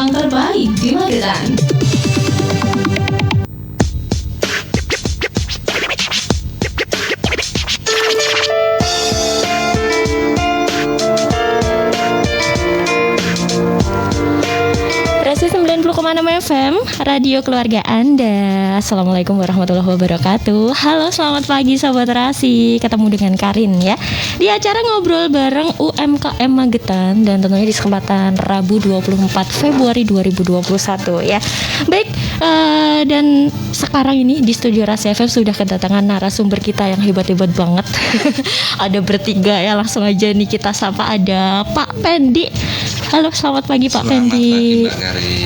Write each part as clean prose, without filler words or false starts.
penumpang terbaik di Magetan. Rasi 90,6 FM, radio keluarga Anda. Assalamualaikum warahmatullahi wabarakatuh. Halo, selamat pagi Sobat Rasi. Ketemu dengan Karin ya di acara ngobrol bareng UMKM Magetan. Dan tentunya di kesempatan Rabu 24 Februari 2021 ya. Baik, dan sekarang ini di studio Rasi FM sudah kedatangan narasumber kita yang hebat-hebat banget. Ada bertiga ya, langsung aja nih kita sapa. Ada Pak Pendi. Halo, selamat pagi Pak Pendi.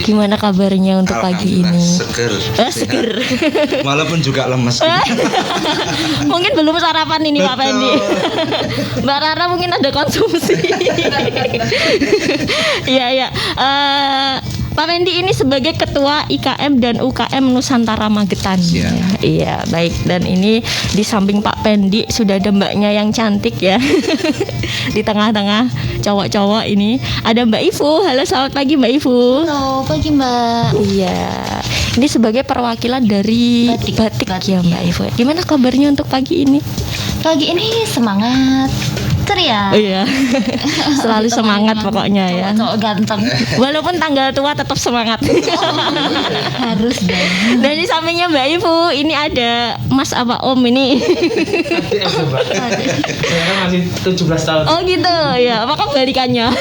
Gimana kabarnya untuk pagi ini? Seger. Seger. Walaupun juga lemes. Mungkin belum sarapan ini Pak Pendi. Mbak Rara mungkin ada konsumsi. Iya. Pak Pendi ini sebagai Ketua IKM dan UKM Nusantara Magetan. Iya, baik. Dan ini di samping Pak Pendi sudah ada mbaknya yang cantik ya. Di tengah-tengah cowok-cowok ini ada Mbak Ifu. Halo, selamat pagi Mbak Ifu. Halo, pagi Mbak. Iya. Ini sebagai perwakilan dari batik ya Mbak Ifu. Gimana kabarnya untuk pagi ini? Pagi ini semangat, ceria. Iya. Selalu semangat pokoknya ya. Cowok ganteng. Walaupun tanggal tua tetap semangat. Harus dong. Dan di sampingnya Mbak Ibu ini ada Mas apa Om ini? Saya kan masih 17 tahun. Oh gitu ya. Apa kebalikannya?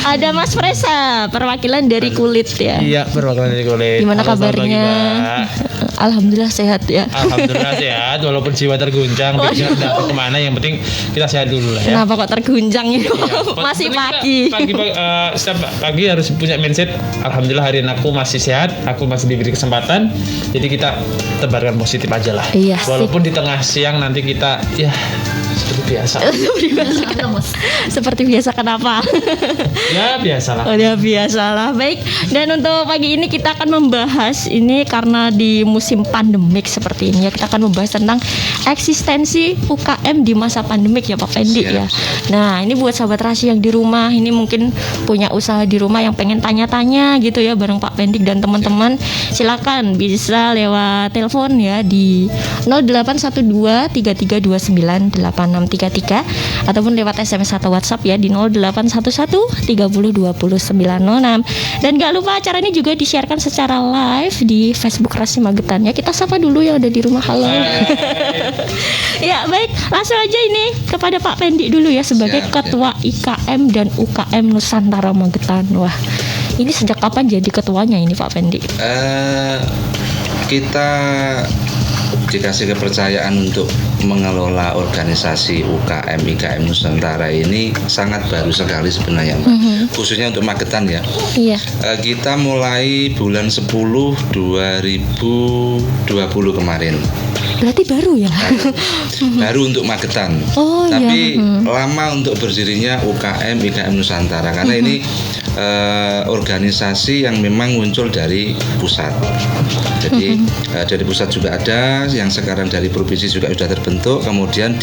Ada Mas Fresa, perwakilan dari kulit ya. Iya, perwakilan dari kulit. Gimana Halo, selamat kabarnya? pagi, Alhamdulillah sehat ya. Alhamdulillah sehat, walaupun jiwa terguncang. Pikir nggak tahu kemana, yang penting kita sehat dulu lah ya. Kenapa kok terguncang ini? Masih pagi. Setiap pagi harus punya mindset. Alhamdulillah hari ini aku masih sehat, aku masih diberi kesempatan. Jadi kita tebarkan positif aja lah. Iya, walaupun di tengah siang nanti kita ya seperti biasa. Seperti biasa kenapa? Ya biasalah. Ya biasalah. Baik. Dan untuk pagi ini kita akan membahas ini karena di musim pandemik seperti ini ya, kita akan membahas tentang eksistensi UKM di masa pandemik ya Pak Pendi ya. Nah, ini buat sahabat Rasi yang di rumah ini mungkin punya usaha di rumah yang pengen tanya-tanya gitu ya bareng Pak Pendi dan teman-teman, silakan bisa lewat telepon ya di 0812 3329 8633 ataupun lewat SMS atau WhatsApp ya di 0811 30 20 906. Dan gak lupa acara ini juga disiarkan secara live di Facebook Rasi Magetan ya. Kita sapa dulu yang ada di rumah. Halo. Ya baik, langsung aja ini kepada Pak Pendi dulu ya sebagai Ketua IKM dan UKM Nusantara Magetan. Wah, ini sejak kapan jadi ketuanya ini Pak Pendi? Kita dikasih kepercayaan untuk mengelola organisasi UKM IKM Nusantara ini sangat baru sekali sebenarnya Mbak. Khususnya untuk Magetan ya. Iya. Kita mulai bulan 10 2020 kemarin. Berarti baru ya? Baru untuk Magetan. Oh, tapi iya. Lama untuk berdirinya UKM IKM Nusantara karena ini organisasi yang memang muncul dari pusat. Jadi dari pusat juga ada, yang sekarang dari provinsi juga sudah terbentuk, kemudian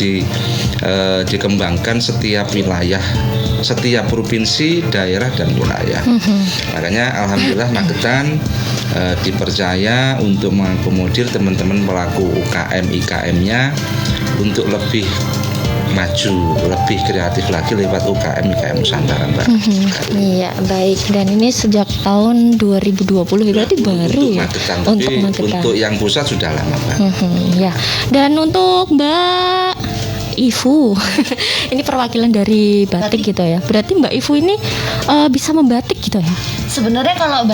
dikembangkan setiap wilayah, setiap provinsi, daerah dan wilayah. Makanya alhamdulillah Magetan dipercaya untuk mengakomodir teman-teman pelaku UKM IKM-nya untuk lebih maju, lebih kreatif lagi lewat UKM IKM Nusantara Mbak. Iya baik, dan ini sejak tahun 2020 berarti baru ya Magetan, untuk Magetan. Untuk yang pusat sudah lama Mbak. Ya, dan untuk Mbak Ifu ini perwakilan dari batik gitu ya. Berarti Mbak Ifu ini bisa membatik gitu ya? Sebenarnya kalau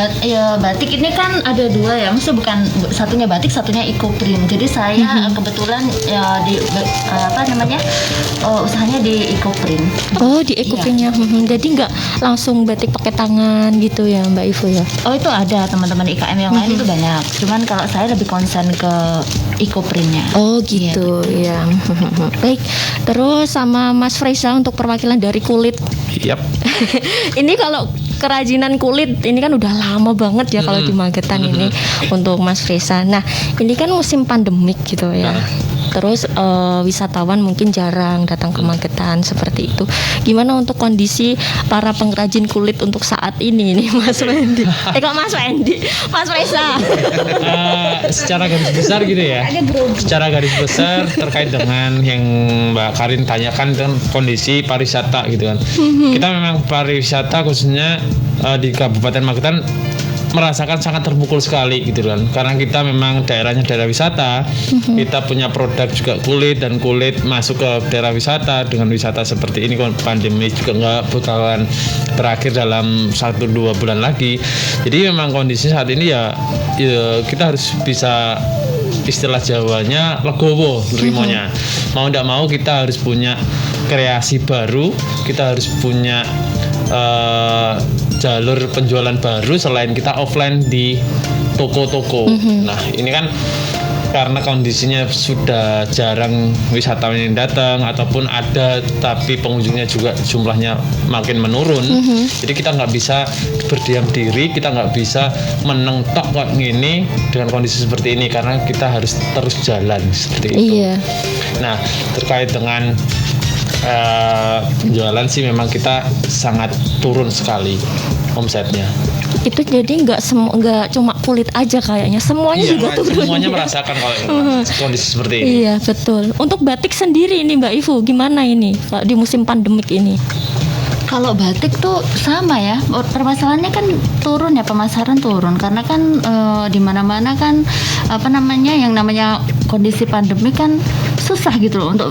batik ini kan ada dua ya, maksudnya bukan satunya batik, satunya ekoprint. Jadi saya kebetulan ya di usahanya di ekoprint. Oh, di ekoprintnya. Jadi nggak langsung batik pakai tangan gitu ya Mbak Ifu ya? Oh, itu ada teman-teman IKM yang lain itu banyak. Cuman kalau saya lebih concern ke ekoprintnya. Oh gitu ya. Baik. Terus sama Mas Fresa untuk perwakilan dari kulit. Yap. Ini kalau kerajinan kulit ini kan udah lama banget ya kalau di Magetan ini untuk Mas Fresa. Nah, ini kan musim pandemik gitu ya. Terus wisatawan mungkin jarang datang ke Magetan seperti itu. Gimana untuk kondisi para pengrajin kulit untuk saat ini nih Mas Wendy? Kok Mas Wendy? Mas Reza. Secara garis besar gitu ya. Secara garis besar terkait dengan yang Mbak Karin tanyakan kan kondisi pariwisata gitu kan. Kita memang pariwisata khususnya di Kabupaten Magetan merasakan sangat terpukul sekali gitu kan, karena kita memang daerahnya daerah wisata, kita punya produk juga kulit, dan kulit masuk ke daerah wisata dengan wisata seperti ini, pandemi juga nggak bakalan terakhir dalam 1-2 bulan lagi. Jadi memang kondisi saat ini ya kita harus bisa, istilah Jawanya legowo nerimonya. Mau tidak mau kita harus punya kreasi baru, kita harus punya jalur penjualan baru selain kita offline di toko-toko. Nah ini kan karena kondisinya sudah jarang wisatawan yang datang, ataupun ada tapi pengunjungnya juga jumlahnya makin menurun. Jadi kita nggak bisa berdiam diri, kita nggak bisa menengtok kok gini dengan kondisi seperti ini, karena kita harus terus jalan seperti itu. Iya. Nah terkait dengan penjualan sih memang kita sangat turun sekali omsetnya. Itu jadi nggak cuma kulit aja kayaknya, semuanya juga turun. Semuanya merasakan kalau kondisi seperti ini. Iya betul. Untuk batik sendiri ini Mbak Ivu gimana ini Pak, di musim pandemik ini? Kalau batik tuh sama ya, permasalahannya kan turun ya, pemasaran turun karena kan di mana-mana kan yang namanya kondisi pandemi kan susah gitu loh untuk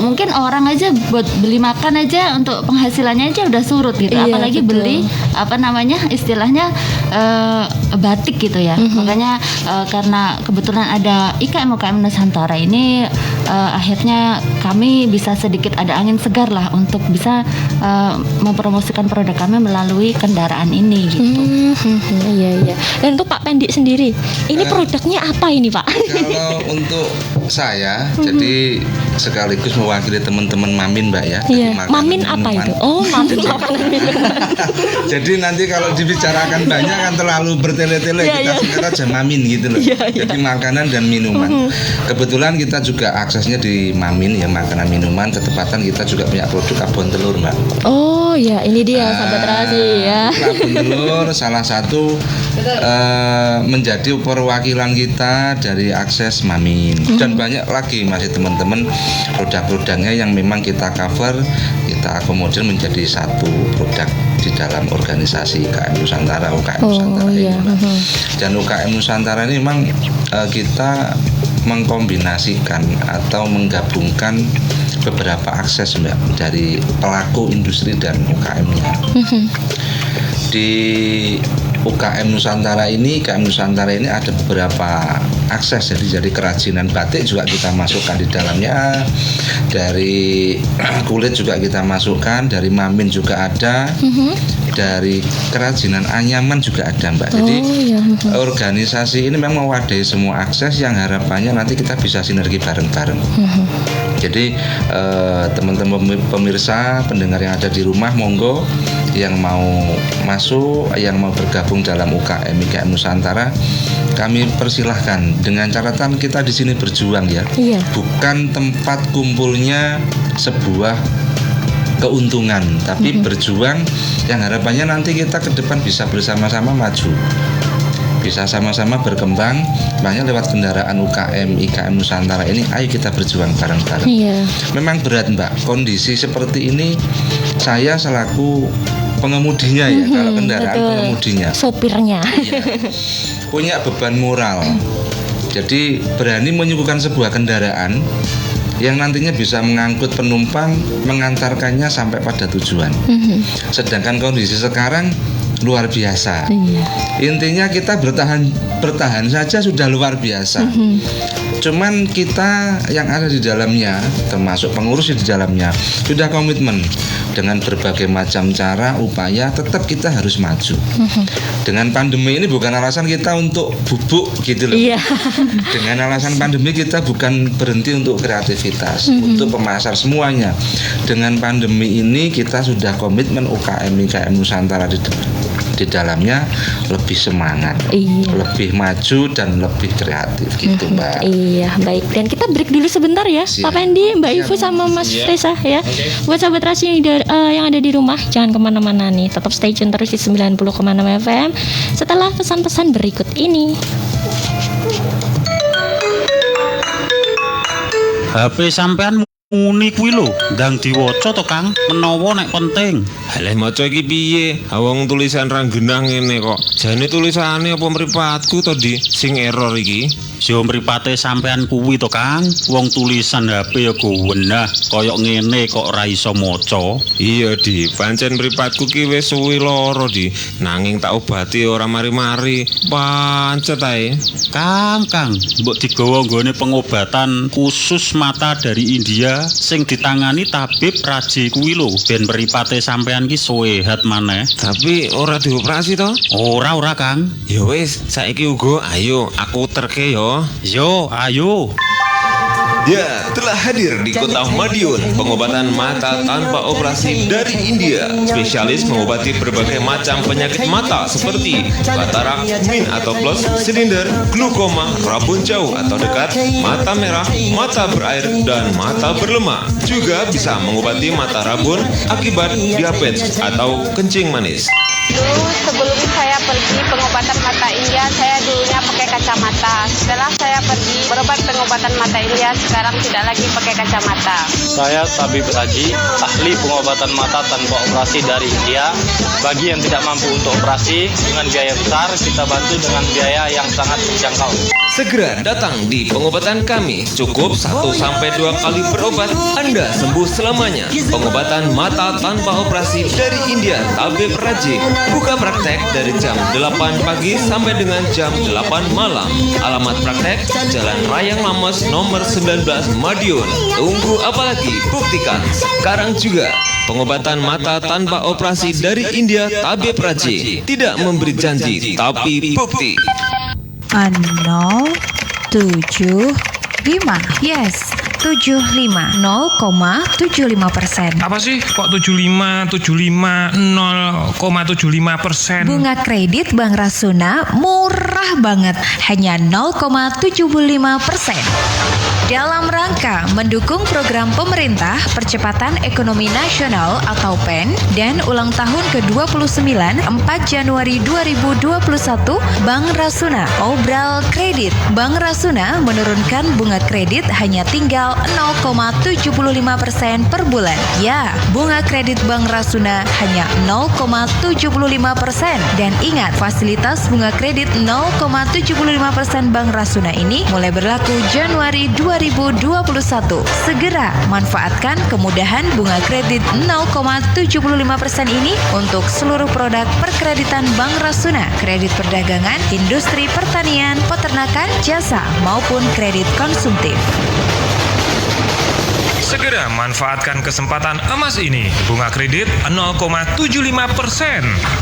mungkin orang aja buat beli makan aja untuk penghasilannya aja udah surut gitu, Iya, apalagi betul. beli istilahnya batik gitu ya. Makanya karena kebetulan ada UKM Nusantara ini, akhirnya kami bisa sedikit ada angin segar lah untuk bisa mempromosikan produk kami melalui kendaraan ini gitu. Iya. Dan untuk Pak Pendi sendiri, ini produknya apa ini Pak? Kalau untuk saya, jadi sekaligus mewakili teman-teman Mamin Mbak ya. Iya. Jadi Mamin makanan, apa minuman. itu? Oh, Mamin makanan minuman. Jadi nanti kalau dibicarakan banyak kan terlalu bertele-tele, Iya, kita iya. singkat aja Mamin gitu loh. Iya. Jadi makanan dan minuman. Kebetulan kita juga aksesnya di Mamin ya, makanan minuman. Ketepatan kita juga punya produk abon telur Mbak. Oh ya, ini dia sahabat Rasi ya. Abon telur salah satu menjadi perwakilan kita dari akses Mamin. Dan banyak lagi masih teman-teman produk-produknya yang memang kita cover, kita akomodir menjadi satu produk di dalam organisasi UKM Nusantara, Nusantara ini, iya. Mbak. Dan UKM Nusantara ini memang kita mengkombinasikan atau menggabungkan beberapa akses Mbak dari pelaku industri dan UKM-nya. Di UKM Nusantara ini ada beberapa akses, jadi kerajinan batik juga kita masukkan di dalamnya, dari kulit juga kita masukkan, dari Mamin juga ada, dari kerajinan anyaman juga ada Mbak. Jadi organisasi ini memang mewadahi semua akses yang harapannya nanti kita bisa sinergi bareng-bareng. Jadi teman-teman pemirsa, pendengar yang ada di rumah, monggo yang mau masuk, yang mau bergabung dalam UKM Nusantara, kami persilahkan dengan catatan kita di sini berjuang ya. Iya. Bukan tempat kumpulnya sebuah keuntungan, tapi berjuang yang harapannya nanti kita ke depan bisa bersama-sama maju, bisa sama-sama berkembang. Makanya lewat kendaraan IKM Nusantara ini, ayo kita berjuang bareng-bareng. Iya. Memang berat Mbak, kondisi seperti ini saya selaku pengemudinya ya, kalau kendaraan betul. pengemudinya, Sopirnya. ya, punya beban moral. Jadi berani menyuguhkan sebuah kendaraan yang nantinya bisa mengangkut penumpang, mengantarkannya sampai pada tujuan. Sedangkan kondisi sekarang luar biasa. Iya. Intinya kita bertahan saja sudah luar biasa. Cuman kita yang ada di dalamnya, termasuk pengurus di dalamnya, sudah komitmen dengan berbagai macam cara, upaya, tetap kita harus maju. Dengan pandemi ini bukan alasan kita untuk bubuk gitu loh. Iya. Dengan alasan pandemi kita bukan berhenti untuk kreativitas, untuk pemasar semuanya. Dengan pandemi ini kita sudah komitmen UKM Nusantara di dalamnya lebih semangat, Iya. lebih maju dan lebih kreatif gitu Mbak. Iya, baik. Dan kita break dulu sebentar ya, Siap. Pak Pendi, Mbak Ivo sama Mas Reza ya. Buat sahabat Rasi yang ada di rumah, jangan kemana-mana nih, tetap stay tune terus di 90,6 FM. Setelah pesan-pesan berikut ini. HP sampean muni kuwi lho, ndang diwaca to Kang, menawa nek penting. Halah maca iki piye? Wong tulisan ra genah ngene kok. Jane tulisane apa mripatku to, Di? Sing error iki. Yo mripate sampean kuwi to Kang, wong tulisan HP ya wenah, kaya ngene kok ora iso maca. Iya, Di. Pancen mripatku ki wis suwi loro, Di. Nanging tak obati ora mari-mari. Pancet ae. Kang, mbok digawa nggone pengobatan khusus mata dari India sing ditangani tabib Raji kuwi lho, ben mripate sampean ki sehat maneh. Tapi ora dioperasi to? Ora Kang. Ya wis, saiki uga ayo aku terke yo. Yo, ayo. Ya, telah hadir di kota Madiun pengobatan mata tanpa operasi dari India. Spesialis mengobati berbagai macam penyakit mata seperti katarak, min atau plus, silinder, glukoma, rabun jauh atau dekat, mata merah, mata berair, dan mata berlemak. Juga bisa mengobati mata rabun akibat diabetes atau kencing manis. Dulu sebelum saya pergi pengobatan mata India, saya dulunya pakai kacamata. Setelah saya pergi berobat pengobatan mata India, sekarang tidak lagi pakai kacamata. Saya Tabib Raji, ahli pengobatan mata tanpa operasi dari India. Bagi yang tidak mampu untuk operasi dengan biaya besar, kita bantu dengan biaya yang sangat terjangkau. Segera datang di pengobatan kami. Cukup 1-2 kali berobat, Anda sembuh selamanya. Pengobatan mata tanpa operasi dari India, Tabib Raji. Buka praktek dari jam 8 pagi sampai dengan jam 8 malam. Alamat praktek Jalan Rayang Lamos nomor 19 Madiun. Tunggu apa lagi? Buktikan sekarang juga. Pengobatan mata tanpa operasi dari India, Tabib Raji. Tidak memberi janji, tapi bukti. 075. Yes, 75. 0,75%. Apa sih kok 75, 0,75%? Bunga kredit Bank Rasuna murah banget, hanya 0,75%. Dalam rangka mendukung program pemerintah Percepatan Ekonomi Nasional atau PEN dan ulang tahun ke-29 4 Januari 2021, Bank Rasuna obral kredit. Bank Rasuna menurunkan bunga kredit hanya tinggal 0,75% per bulan. Ya, bunga kredit Bank Rasuna hanya 0,75%. Dan ingat, fasilitas bunga kredit 0,75% Bank Rasuna ini mulai berlaku Januari 2021. Segera manfaatkan kemudahan bunga kredit 0,75% ini untuk seluruh produk perkreditan Bank Rasuna, kredit perdagangan, industri pertanian, peternakan, jasa maupun kredit konsumtif. Segera manfaatkan kesempatan emas ini. Bunga kredit 0,75%.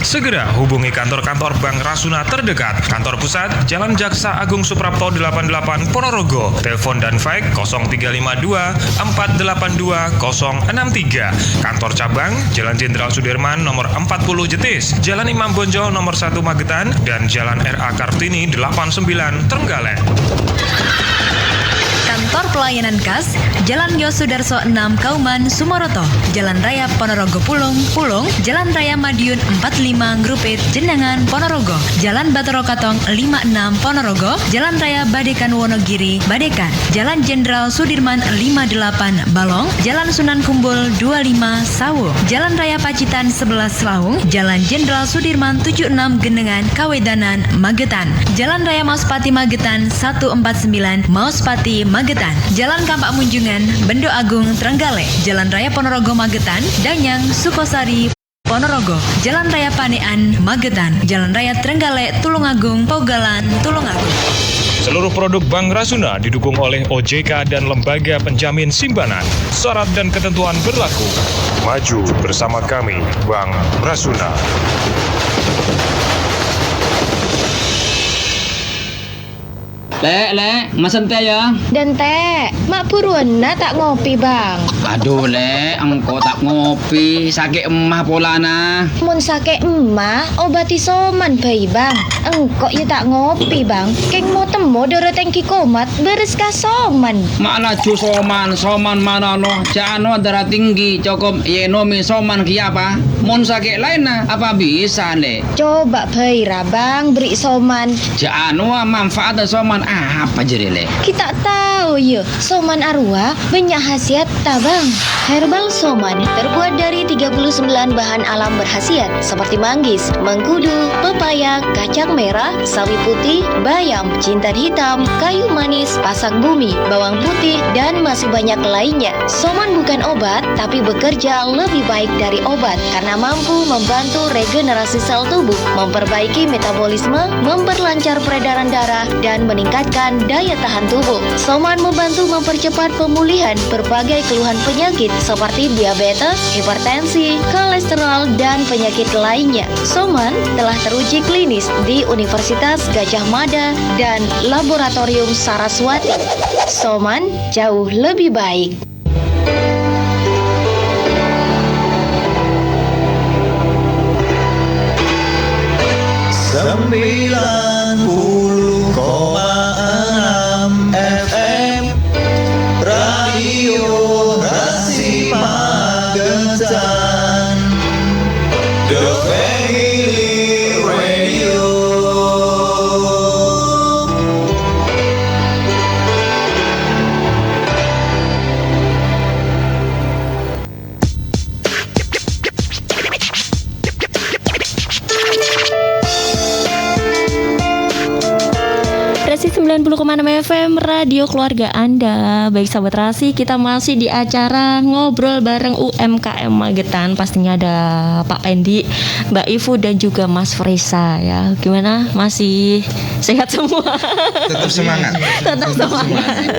Segera hubungi kantor-kantor Bank Rasuna terdekat. Kantor pusat Jalan Jaksa Agung Suprapto 88 Ponorogo. Telepon dan fax 0352 482 063. Kantor cabang Jalan Jenderal Sudirman nomor 40 Jetis, Jalan Imam Bonjol nomor 1 Magetan, dan Jalan RA Kartini 89 Trenggalek. Kantor Pelayanan Kas, Jalan Yosudarso 6 Kauman, Sumoroto, Jalan Raya Ponorogo Pulung, Jalan Raya Madiun 45 Grupit, Jendangan, Ponorogo, Jalan Batoro Katong 56 Ponorogo, Jalan Raya Badekan Wonogiri, Badekan, Jalan Jenderal Sudirman 58 Balong, Jalan Sunan Kumbul 25 Sawu, Jalan Raya Pacitan 11 Laung, Jalan Jenderal Sudirman 76 Gendengan, Kawedanan, Magetan, Jalan Raya Mauspati Magetan 149 Mauspati Magetan, Jalan Kampak Munjungan, Bendo Agung, Trenggalek, Jalan Raya Ponorogo Magetan, Danyang, Sukosari, Ponorogo, Jalan Raya Panean, Magetan, Jalan Raya Trenggalek, Tulungagung, Pogalan, Tulungagung. Seluruh produk Bank Rasuna didukung oleh OJK dan Lembaga Penjamin Simpanan. Syarat dan ketentuan berlaku. Maju bersama kami, Bank Rasuna. Lek, mesen teh ya. Dan teh, mak Purwana tak ngopi bang. Aduh Lek, engkau tak ngopi, sakit emah polana. Mun sakit emah, obati soman bayi bang. Engkau ya tak ngopi bang. Keng mau temu doro tengki komat, beres ka soman. Mak laju soman mana no, jano darah tinggi, cukup yenomi soman kiapa. Mun sakit lain apa bisa Lek? Coba bayi bang, beri soman. Jano manfaat soman apa jadi Lek? Kita tahu ya, soman arwah banyak khasiat tabang. Herbal soman terbuat dari 39 bahan alam berkhasiat seperti manggis, mengkudu, pepaya, kacang merah, sawi putih, bayam, jintan hitam, kayu manis, pasak bumi, bawang putih, dan masih banyak lainnya. Soman bukan obat, tapi bekerja lebih baik dari obat karena mampu membantu regenerasi sel tubuh, memperbaiki metabolisme, memperlancar peredaran darah, dan meningkatkan daya tahan tubuh. Soman membantu mempercepat pemulihan berbagai keluhan penyakit seperti diabetes, hipertensi, kolesterol, dan penyakit lainnya. Soman telah teruji klinis di Universitas Gajah Mada dan Laboratorium Saraswati. Soman jauh lebih baik. Sembilan puluh koma enam FM Radio Rasi Magetan, The Family Radio. Rasi 90,6 FM Radio Keluarga Anda. Baik sahabat Rasi, kita masih di acara ngobrol bareng UMKM Magetan. Pastinya ada Pak Pendi, Mbak Ivu, dan juga Mas Fresa ya. Gimana? Masih sehat semua? Tetap semangat. Tetap semangat.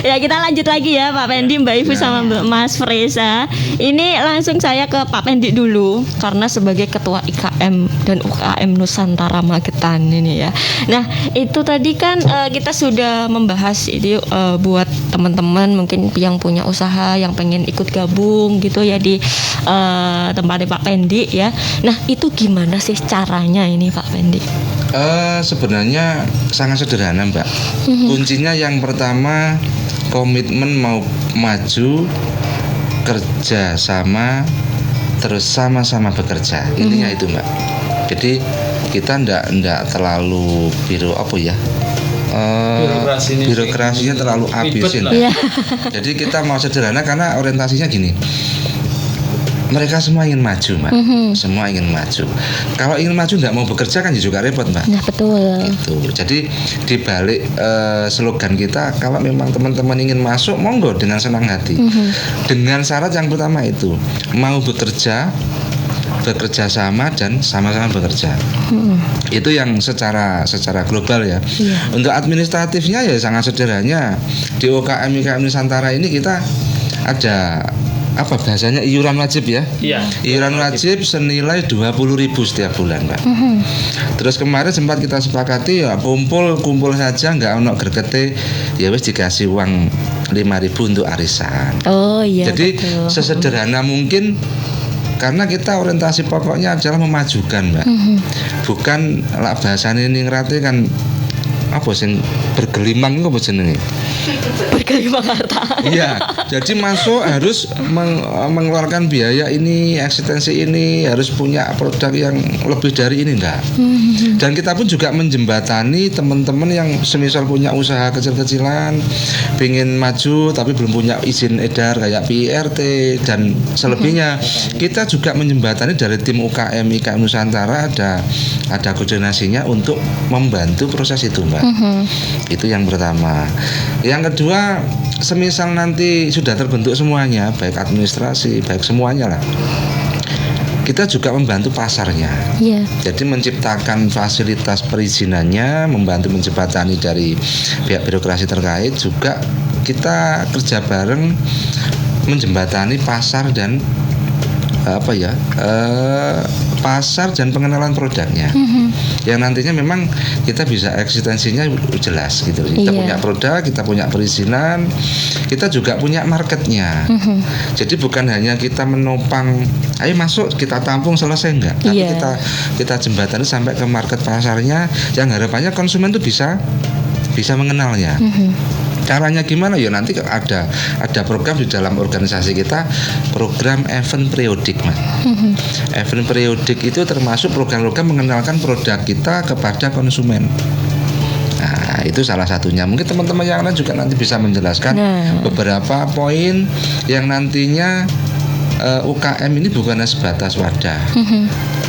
Ya, kita lanjut lagi ya Pak Pendi, Mbak Ivu, sama Mas Fresa. Ini langsung saya ke Pak Pendi dulu karena sebagai Ketua IKM dan UKM Nusantara Magetan ini ya. Nah, itu tadi kan kita sudah membahas itu buat teman-teman mungkin yang punya usaha yang pengen ikut gabung gitu ya di tempatnya Pak Pendi ya. Nah, itu gimana sih caranya ini Pak Pendi? Sebenarnya sangat sederhana Mbak. Kuncinya yang pertama komitmen mau maju, kerja sama, terus sama-sama bekerja. Intinya itu Mbak. Jadi kita ndak terlalu birokrasinya terlalu habisin. Jadi kita mau sederhana karena orientasinya gini. Mereka semua ingin maju, Mbak. Semua ingin maju. Kalau ingin maju nggak mau bekerja kan juga repot, Mbak. Nah, betul. Gitu. Jadi di balik slogan kita, kalau memang teman-teman ingin masuk, monggo dengan senang hati. Dengan syarat yang pertama itu mau bekerja sama dan sama-sama bekerja. Itu yang secara global ya. Untuk administratifnya ya sangat sederhana. Di UKM Nusantara ini kita ada bahasanya iuran wajib ya. Iya. Iuran wajib senilai 20.000 setiap bulan, Mbak. Terus kemarin sempat kita sepakati ya kumpul saja, nggak ono gregete, ya wis dikasih uang 5.000 untuk arisan. Oh iya. Jadi betul. Sesederhana mungkin. Karena kita orientasi pokoknya adalah memajukan, Mbak. Bukan lah bahasane ning rate kan apa sing bergelimang itu apa jenenge? Bergelimang harta. Iya, jadi masuk harus mengeluarkan biaya ini, eksistensi ini, harus punya produk yang lebih dari ini enggak. Dan kita pun juga menjembatani teman-teman yang semisal punya usaha kecil-kecilan, pengen maju tapi belum punya izin edar kayak PIRT dan selebihnya. Kita juga menjembatani dari tim UKM Nusantara ada koordinasinya untuk membantu proses itu, Mbak. Itu yang pertama. Yang kedua, semisal nanti sudah terbentuk semuanya, baik administrasi, baik semuanya lah, kita juga membantu pasarnya. Jadi menciptakan fasilitas perizinannya, membantu menjembatani dari pihak birokrasi terkait, juga kita kerja bareng menjembatani pasar dan pasar dan pengenalan produknya. Yang nantinya memang kita bisa eksistensinya jelas gitu. Kita punya produk, kita punya perizinan, kita juga punya marketnya. Jadi bukan hanya kita menopang, ayo masuk kita tampung selesai enggak, tapi kita jembatani sampai ke market pasarnya, yang harapannya konsumen tuh bisa mengenalnya. Caranya gimana? Ya nanti ada program di dalam organisasi kita, program event periodik, Mas. Event periodik itu termasuk program-program mengenalkan produk kita kepada konsumen. Nah, itu salah satunya. Mungkin teman-teman yang lain juga nanti bisa menjelaskan beberapa poin yang nantinya UKM ini bukan sebatas wadah.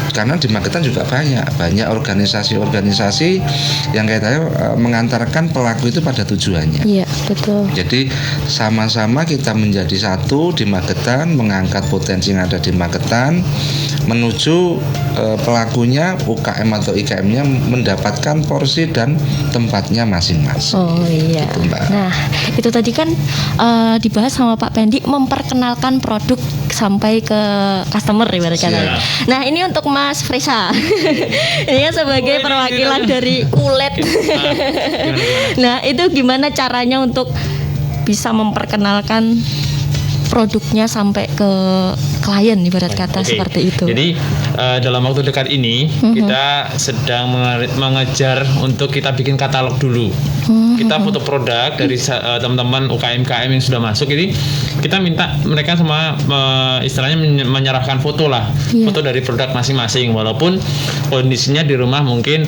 Karena di Magetan juga banyak organisasi-organisasi yang kaitannya mengantarkan pelaku itu pada tujuannya. Iya, betul. Jadi sama-sama kita menjadi satu di Magetan, mengangkat potensi yang ada di Magetan menuju pelakunya UKM atau IKM-nya mendapatkan porsi dan tempatnya masing-masing. Oh iya. Gitu, Mbak. Nah, itu tadi kan dibahas sama Pak Pendi, memperkenalkan produk sampai ke customer ibarat kata. Nah, ini untuk Mas Fresa. Ini kan sebagai perwakilan dari kulit. Nah, itu gimana caranya untuk bisa memperkenalkan produknya sampai ke klien ibarat kata seperti itu. Jadi dalam waktu dekat ini kita sedang mengejar untuk kita bikin katalog dulu. Kita foto produk dari teman-teman UKM-KM yang sudah masuk. Jadi kita minta mereka semua istilahnya menyerahkan foto lah, foto dari produk masing-masing. Walaupun kondisinya di rumah mungkin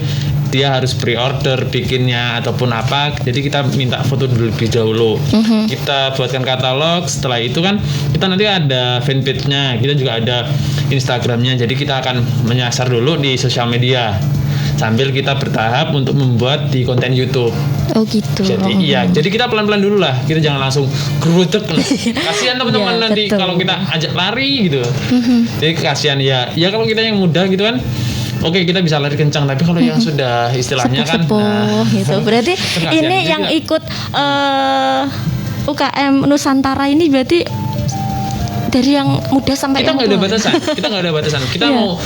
dia harus pre-order bikinnya ataupun apa, jadi kita minta foto dulu lebih dahulu. Kita buatkan katalog, setelah itu kan kita nanti ada fanpage-nya, kita juga ada Instagram-nya, jadi kita akan menyasar dulu di sosial media sambil kita bertahap untuk membuat di konten YouTube. Oh gitu. Jadi jadi kita pelan-pelan dulu lah, kita jangan langsung geruduk. Kasihan teman-teman nanti kalau kita ajak lari gitu. Jadi kasihan ya kalau kita yang muda gitu kan. Oke, kita bisa lari kencang, tapi kalau yang sudah istilahnya sepuh gitu. Berarti ini yang juga ikut UKM Nusantara ini berarti dari yang muda sampai kita nggak ada batasan. Kita mau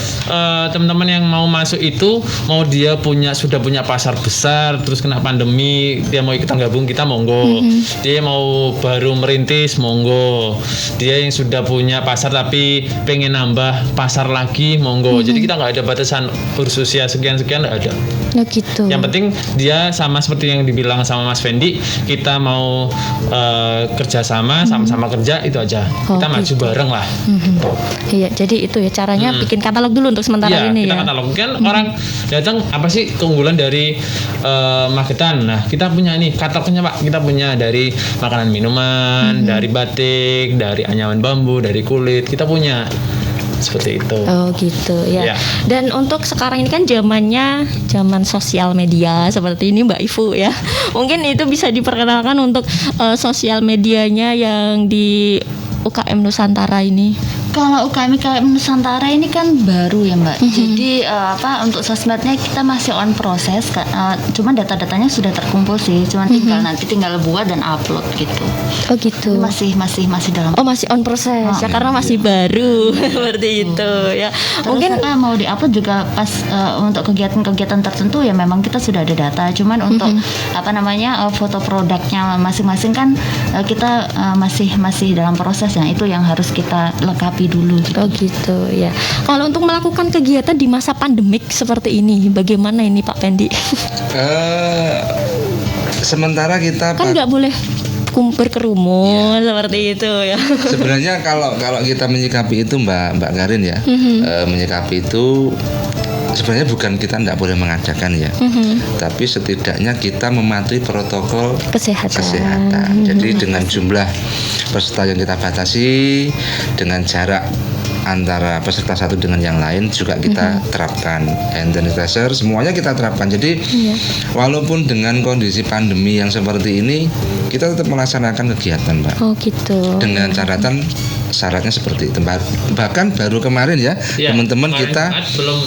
teman-teman yang mau masuk itu, mau dia sudah punya pasar besar, terus kena pandemi, dia mau ikutan gabung, kita monggo. Dia mau baru merintis, monggo. Dia yang sudah punya pasar tapi pengen nambah pasar lagi, monggo. Jadi kita nggak ada batasan berusia sekian-sekian, nggak ada. Nah gitu. Yang penting dia sama seperti yang dibilang sama Mas Fendi, kita mau kerjasama, sama-sama kerja, itu aja. Kita maju bareng lah. Iya, jadi itu ya caranya bikin katalog dulu untuk sementara ini kita ya. Katalog kan orang datang apa sih keunggulan dari Magetan. Nah, kita punya nih katalognya Pak. Kita punya dari makanan minuman, dari batik, dari anyaman bambu, dari kulit. Kita punya seperti itu. Oh gitu ya. Dan untuk sekarang ini kan zaman sosial media seperti ini Mbak Ifu ya. Mungkin itu bisa diperkenalkan untuk sosial medianya yang di UKM Nusantara ini. Kalau UKM Nusantara ini kan baru ya Mbak. Jadi untuk sosmednya kita masih on proses. Cuman data-datanya sudah terkumpul sih. Cuman tinggal buat dan upload gitu. Oh gitu. Masih dalam. Oh masih on proses ya karena masih baru seperti itu ya. Terus mungkin mau diupload juga pas untuk kegiatan-kegiatan tertentu ya memang kita sudah ada data. Cuman untuk foto produknya masing-masing kan kita masih dalam proses. Nah itu yang harus kita lengkapi dulu gitu. Oh gitu ya. Kalau untuk melakukan kegiatan di masa pandemik seperti ini, bagaimana ini Pak Pendi? Sementara kita kan nggak boleh berkerumun seperti itu ya. Sebenarnya kalau kita menyikapi itu Mbak Karin ya, menyikapi itu sebenarnya bukan kita tidak boleh mengadakan ya, tapi setidaknya kita mematuhi protokol kesehatan. Jadi dengan jumlah peserta yang kita batasi, dengan jarak antara peserta satu dengan yang lain juga kita terapkan, hand sanitizer semuanya kita terapkan. Jadi walaupun dengan kondisi pandemi yang seperti ini, kita tetap melaksanakan kegiatan Mbak. Oh gitu. Dengan syaratnya seperti itu. Bahkan baru kemarin ya teman-teman kita belum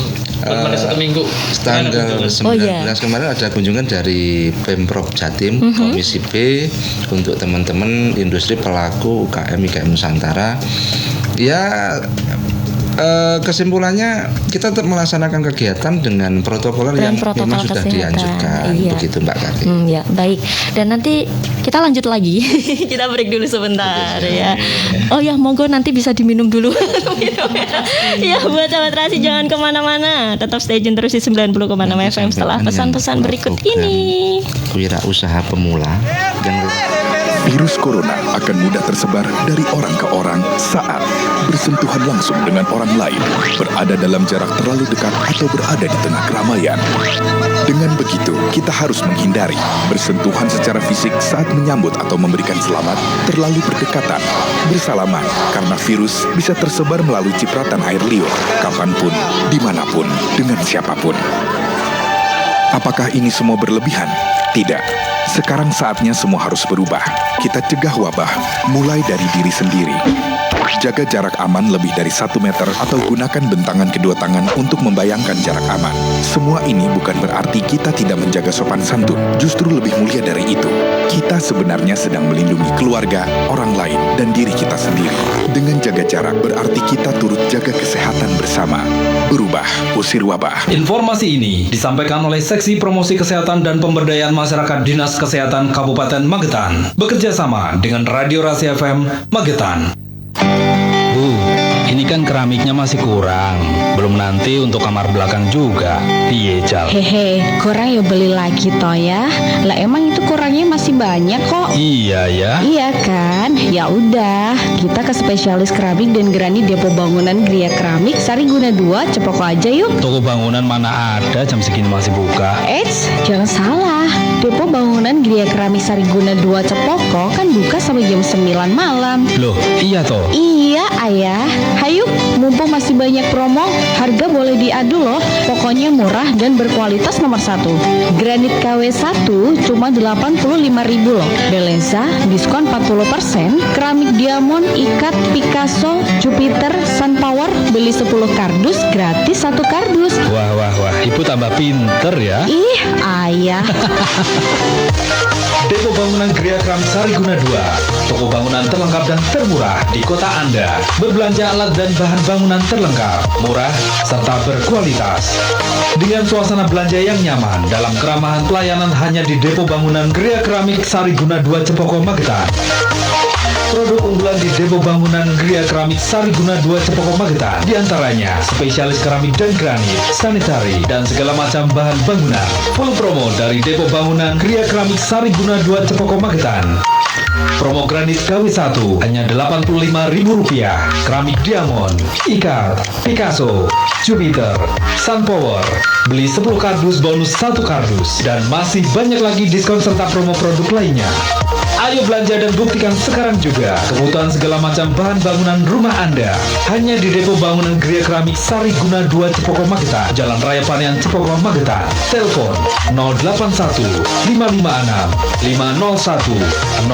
ada 1 minggu. Tanggal 19 kemarin ada kunjungan dari Pemprov Jatim, Komisi B untuk teman-teman industri pelaku UKM IKM Nusantara. Ya kesimpulannya kita tetap melaksanakan kegiatan dengan protokol yang memang sudah dianjurkan. Iya. Begitu Mbak Kati. Ya, baik. Dan nanti kita lanjut lagi. Kita break dulu sebentar ya. Oh ya, monggo nanti bisa diminum dulu. Ya, buat sahabat Rasi jangan kemana-mana. Tetap stay tune terus di 90,6 FM setelah pesan-pesan berikut ini. Wirausaha pemula yang Virus corona akan mudah tersebar dari orang ke orang saat bersentuhan langsung dengan orang lain, berada dalam jarak terlalu dekat atau berada di tengah keramaian. Dengan begitu, kita harus menghindari bersentuhan secara fisik saat menyambut atau memberikan selamat, terlalu berdekatan, bersalaman, karena virus bisa tersebar melalui cipratan air liur, kapanpun, dimanapun, dengan siapapun. Apakah ini semua berlebihan? Tidak. Sekarang saatnya semua harus berubah. Kita cegah wabah mulai dari diri sendiri. Jaga jarak aman lebih dari 1 meter atau gunakan bentangan kedua tangan untuk membayangkan jarak aman. Semua ini bukan berarti kita tidak menjaga sopan santun. Justru lebih mulia dari itu. Kita sebenarnya sedang melindungi keluarga, orang lain, dan diri kita sendiri. Dengan jaga jarak berarti kita turut jaga kesehatan bersama. Berubah, usir wabah. Informasi ini disampaikan oleh Seksi Promosi Kesehatan dan Pemberdayaan Masyarakat Dinas Kesehatan Kabupaten Magetan, bekerja sama dengan Radio Rasi FM Magetan. Bu, ini kan keramiknya masih kurang. Belum nanti untuk kamar belakang juga. Piye, Jal? Hehe, kurang ya beli lagi toh ya. Lah emang itu kurangnya masih banyak kok. Iya ya. Iya kan? Ya udah, kita ke spesialis keramik dan gerani Depo Bangunan Gria Keramik Sariguna 2 Cepoko aja yuk. Toko bangunan mana ada jam segini masih buka? Eits, jangan salah. Depo Bangunan Gria Keramik Sariguna 2 Cepoko kan buka sampai jam 9 malam. Loh, iya toh? Iya, Ayah. Hayu, mumpung masih banyak promo, harga boleh diadu loh. Pokoknya murah dan berkualitas nomor 1. Granit KW1 cuma 85.000 loh. Beleza diskon 40%. Keramik diamond, ikat, Picasso, Jupiter, Sunpower beli 10 kardus gratis 1 kardus. Wah, ibu tambah pinter ya. Ih, Ayah. Depo Bangunan Gria Keramik Sariguna 2, toko bangunan terlengkap dan termurah di kota Anda. Berbelanja alat dan bahan bangunan terlengkap, murah, serta berkualitas. Dengan suasana belanja yang nyaman dalam keramahan pelayanan hanya di Depo Bangunan Gria Keramik Sariguna 2 Cepoko Magetan. Produk unggulan di Depo Bangunan Gria Keramik Sariguna 2 Cepoko Magetan, diantaranya spesialis keramik dan granit, sanitari, dan segala macam bahan bangunan. Full promo dari Depo Bangunan Gria Keramik Sariguna 2 Cepoko Magetan. Promo granit KW1 hanya Rp85.000. Keramik diamond, ikat, Picasso, Jupiter, Sunpower beli 10 kardus bonus 1 kardus, dan masih banyak lagi diskon serta promo produk lainnya. Ayo belanja dan buktikan sekarang juga kebutuhan segala macam bahan bangunan rumah Anda hanya di Depo Bangunan Gria Keramik Sariguna 2 Cepoko Magetan, Jalan Raya Panean Cepoko Magetan. Telepon 081 556 501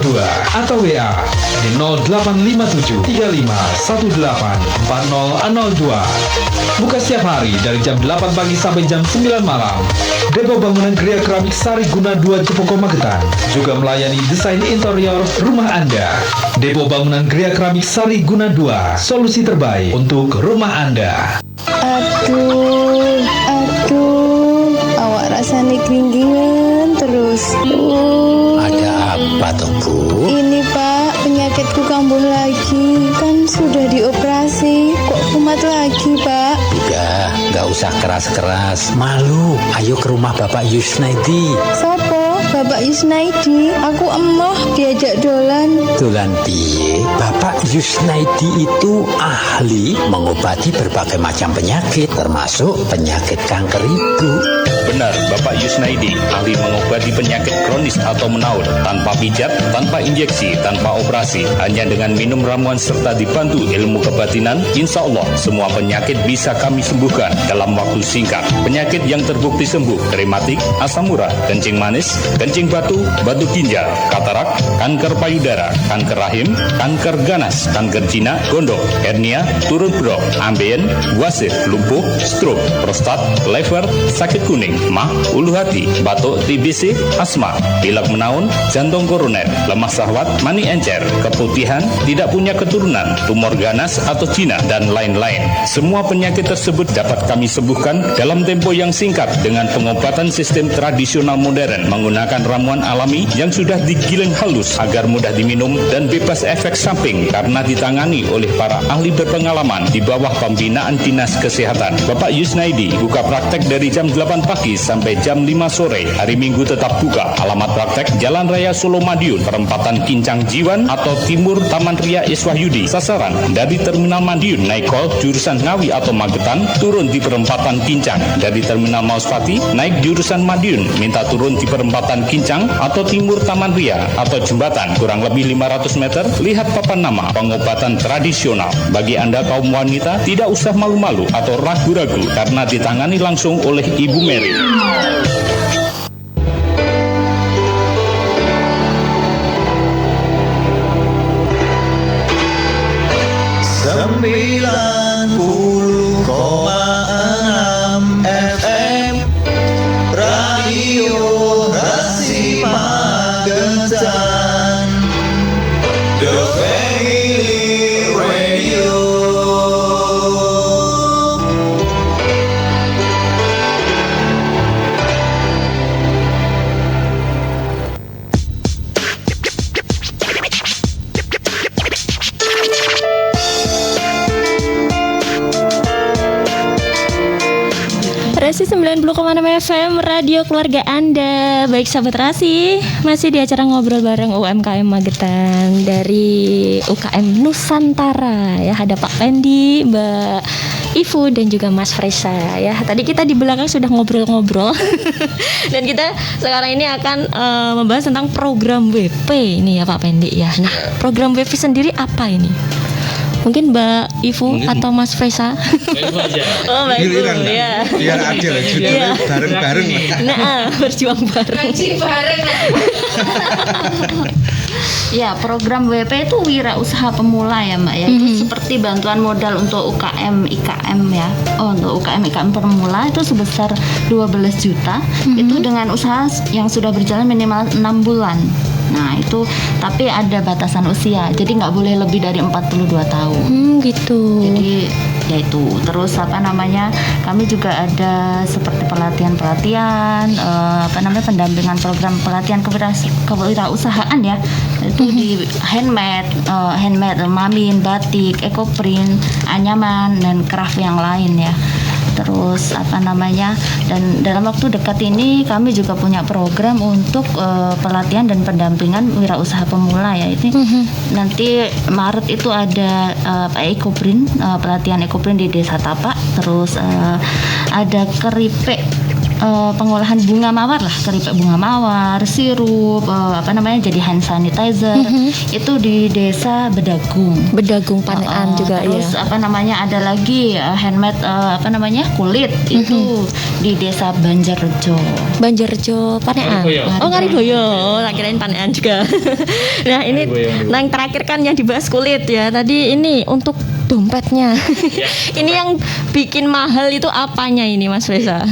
022 atau WA di 0857 35 18 4002. Buka setiap hari dari jam 8 pagi sampai jam 9 malam. Depo Bangunan Gria Keramik Sariguna 2 Cepoko Magetan juga melayani desain interior rumah Anda. Depo Bangunan Gria Keramik Sariguna 2, solusi terbaik untuk rumah Anda. Aduh, awak rasanya keringgingan terus. Ada apa toh, Bu? Ini Pak, penyakitku kambuh lagi. Kan sudah dioperasi, kok kumat lagi Pak? Udah, nggak usah keras-keras. Malu, ayo ke rumah Bapak Yusnaidi. Sopo? Bapak Yusnaidi, aku emoh diajak dolan. Dolan piye? Bapak Yusnaidi itu ahli mengobati berbagai macam penyakit, termasuk penyakit kanker ibu. Benar, Bapak Yusnaidi ahli mengobati penyakit kronis atau menaun tanpa pijat, tanpa injeksi, tanpa operasi, hanya dengan minum ramuan serta dibantu ilmu kebatinan. Insya Allah semua penyakit bisa kami sembuhkan dalam waktu singkat. Penyakit yang terbukti sembuh: rematik, asam urat, kencing manis, kencing batu, batu ginjal, katarak, kanker payudara, kanker rahim, kanker ganas, kanker jinak, gondok, hernia, turun brok, ambeien, wasir, lumpuh, stroke, prostat, lever, sakit kuning, mah, ulu hati, batuk, TBC, asma, pilek menaun, jantung koroner, lemah syahwat, mani encer, keputihan, tidak punya keturunan, tumor ganas atau jinak, dan lain-lain. Semua penyakit tersebut dapat kami sembuhkan dalam tempo yang singkat dengan pengobatan sistem tradisional modern menggunakan ramuan alami yang sudah digiling halus agar mudah diminum dan bebas efek samping karena ditangani oleh para ahli berpengalaman di bawah pembinaan Dinas Kesehatan. Bapak Yusnaidi buka praktek dari jam 8 pagi sampai jam 5 sore. Hari Minggu tetap buka. Alamat praktek Jalan Raya Solo Madiun, perempatan Kincang Jiwan atau Timur Taman Ria Iswahyudi. Sasaran dari Terminal Madiun naik Kol jurusan Ngawi atau Magetan, turun di perempatan Kincang. Dari Terminal Mauspati naik jurusan Madiun, minta turun di perempatan Kincang atau Timur Taman Ria atau Jembatan kurang lebih 500 meter. Lihat papan nama pengobatan tradisional. Bagi Anda kaum wanita tidak usah malu-malu atau ragu-ragu karena ditangani langsung oleh Ibu Mary. Sembilan puluh koma enam FM Radio Rasi Magetan, The Family Radio. Rasi 90,6 FM Radio Keluarga Anda. Baik sahabat Rasi, masih di acara ngobrol bareng UMKM Magetan dari UKM Nusantara ya. Ada Pak Pendi, Mbak Ivu dan juga Mas Fresa ya. Tadi kita di belakang sudah ngobrol-ngobrol dan kita sekarang ini akan membahas tentang program WP ini ya Pak Pendi ya. Nah, program WP sendiri apa ini? Mungkin Mbak Ivu atau Mas Fresa. Oh, Mbak Ivu ya. Biar adil judulnya bareng-bareng. Nah, berjuang bareng. Ya, program WP itu wirausaha pemula ya Mbak ya. Itu seperti bantuan modal untuk UKM IKM ya. Untuk UKM IKM pemula itu sebesar 12 juta. Itu dengan usaha yang sudah berjalan minimal 6 bulan. Nah itu, tapi ada batasan usia, jadi nggak boleh lebih dari 42 tahun. Gitu. Jadi ya itu. Terus kami juga ada seperti pelatihan, pendampingan program pelatihan kewirausahaan ya. Itu di handmade, mamin, batik, ekoprint, anyaman dan craft yang lain ya. Terus dan dalam waktu dekat ini kami juga punya program untuk pelatihan dan pendampingan wirausaha pemula ya. Itu nanti Maret itu ada ekoprint, pelatihan ekoprint di Desa Tapak. Terus ada keripik, pengolahan bunga mawar lah, keripik bunga mawar, sirup, jadi hand sanitizer. Itu di Desa Bedagung Panean juga terus, ya. Ada lagi handmade kulit itu di Desa Banjarrejo Panean. Oh, Ngariboyo. Tak kirain Panean juga. Nah, ini yang terakhir kan yang dibahas kulit ya. Tadi ini untuk dompetnya. Ini yang bikin mahal itu apanya ini Mas Reza?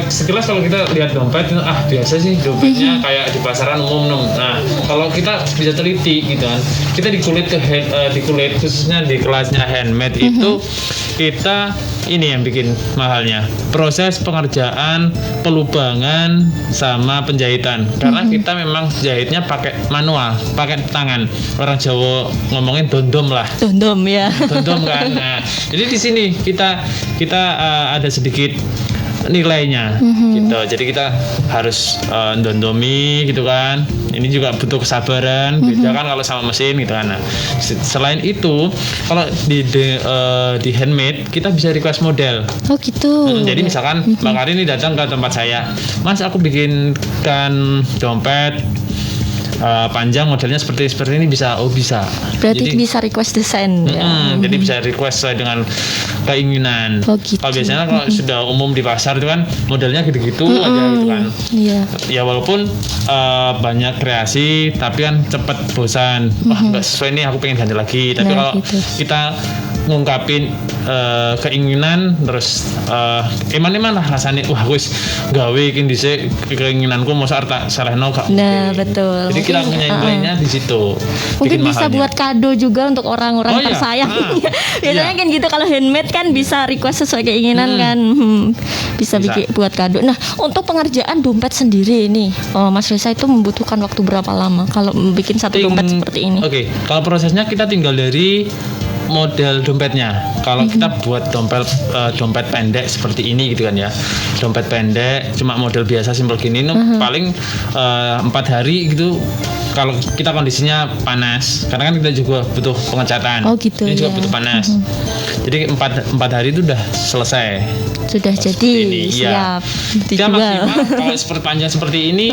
Sekilas kalau kita lihat dompet biasa sih dompetnya kayak di pasaran umum. Nah, kalau kita bisa teliti gitu kan, kita di kulit khususnya di kelasnya handmade itu kita ini yang bikin mahalnya proses pengerjaan, pelubangan sama penjahitan. Karena kita memang jahitnya pakai manual, pakai tangan. Orang Jawa ngomongin dondom lah. Dondom ya. Dondom kan. Nah, jadi di sini kita ada sedikit nilainya gitu. Jadi kita harus dondomi gitu kan. Ini juga butuh kesabaran, beda kan kalau sama mesin gitu kan. Nah, selain itu kalau di handmade kita bisa request model. Oh gitu. Jadi misalkan Mbak Karin ini datang ke tempat saya, Mas aku bikinkan dompet panjang modelnya seperti ini bisa. Bisa. Berarti jadi, bisa request desain ya. Jadi bisa request sesuai dengan keinginan. Oh, gitu. Kalau biasanya kalau sudah umum di pasar itu kan modelnya gitu-gitu aja gitu kan. Iya. Ya walaupun banyak kreasi tapi kan cepet bosan. Wah, nggak sesuai nih, aku pengen ganti lagi. Tapi kalau kita ngungkapin keinginan terus eman-eman lah rasanya wah wis gawe iki dhisik keinginanku mosok tak sarehno gak. Nah, betul. Jadi kita Mungkin, nyanyi-nyanyinya di situ. Mungkin bikin bisa mahalnya. buat kado juga untuk orang-orang Oh, iya. tersayang. Biasanya kan gitu, kalau handmade kan bisa request sesuai keinginan kan. Bisa bikin buat kado. Nah, untuk pengerjaan dompet sendiri ini, Mas Reza itu membutuhkan waktu berapa lama kalau bikin satu dompet seperti ini? Oke, kalau prosesnya kita tinggal dari model dompetnya. Kalau kita buat dompet pendek seperti ini gitu kan ya, dompet pendek cuma model biasa simpel gini, paling 4 hari gitu. Kalau kita kondisinya panas, karena kan kita juga butuh pengecatan. Oh gitu. Ini juga ya. butuh panas. Jadi 4 hari itu udah selesai. Sudah jadi Iya. siap Kita dijual. maksimal kalau seperti panjang seperti ini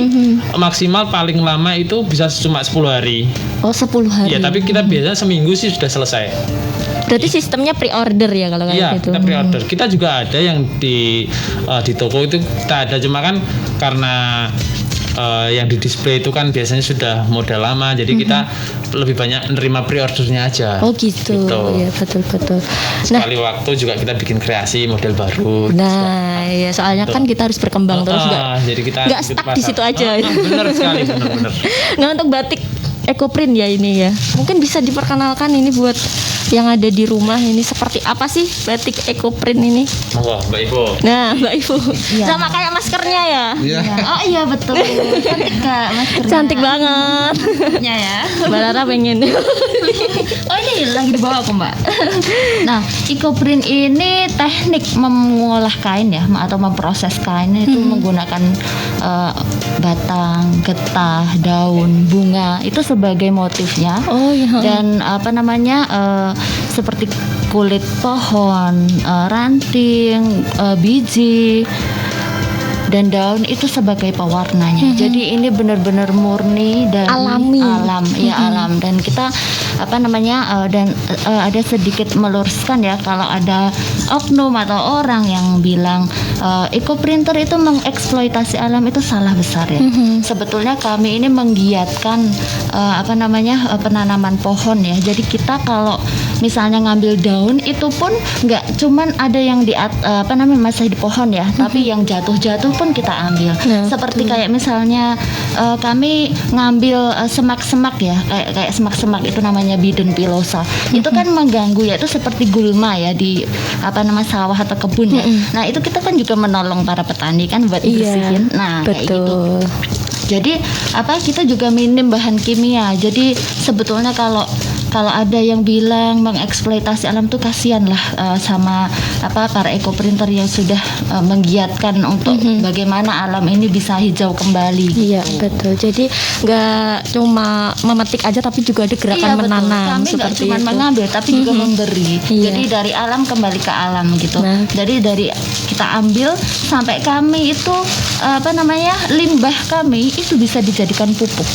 maksimal paling lama itu bisa cuma 10 hari. Oh 10 hari. Ya, tapi kita biasanya seminggu sih sudah selesai. Berarti sistemnya pre-order ya kalau kayak Iya, gitu. kita pre-order. Kita juga ada yang di toko itu kita ada, cuma kan karena yang di display itu kan biasanya sudah model lama, jadi kita lebih banyak nerima pre-ordernya aja. Oh gitu. Ya betul. Sekali waktu juga kita bikin kreasi model baru. Nah, ya soalnya kan kita harus berkembang terus, jadi kita nggak stuck di situ aja. Benar sekali, benar. Nah, untuk batik ekoprint ya ini ya, mungkin bisa diperkenalkan ini buat yang ada di rumah ini seperti apa sih batik ekoprint ini? Monggo, Mbak Ibu. Nah, Mbak Ibu, sama kayak maskernya ya? Iya. Oh iya betul. Cantik Kak maskernya. Cantik banget. Ya. Mbak Rara pengen. Oh ini lagi dibawa aku Mbak. Nah, ekoprint ini teknik mengolah kain ya, atau memproses kain itu menggunakan batang, getah, daun, bunga itu sebagai motifnya. Oh iya. Dan apa namanya seperti kulit pohon, ranting, biji dan daun itu sebagai pewarnanya. Jadi ini benar-benar murni dari Alami. alam. Dan kita apa namanya dan ada sedikit meluruskan ya, kalau ada oknum atau orang yang bilang ekoprinter itu mengeksploitasi alam, itu salah besar ya. Sebetulnya kami ini menggiatkan apa namanya penanaman pohon ya. Jadi kita kalau misalnya ngambil daun itu pun nggak cuman ada yang di apa namanya masih di pohon ya, tapi yang jatuh-jatuh pun kita ambil. Seperti kayak misalnya kami ngambil semak-semak ya, kayak semak-semak itu namanya Bidon pilosa. Itu kan mengganggu ya, itu seperti gulma ya di apa nama sawah atau kebun ya. Nah, itu kita kan juga menolong para petani kan buat bersihin. Nah, kayak gitu. Jadi apa kita juga minim bahan kimia. Jadi sebetulnya kalau ada yang bilang mengeksploitasi alam tuh kasihan lah sama apa para ekoprinter yang sudah menggiatkan untuk bagaimana alam ini bisa hijau kembali. Iya betul. Jadi nggak cuma memetik aja, tapi juga ada gerakan menanam. Kami nggak seperti cuma itu. mengambil, tapi juga memberi. Iya. Jadi dari alam kembali ke alam gitu. Jadi dari kita ambil sampai kami itu apa namanya limbah kami itu bisa dijadikan pupuk.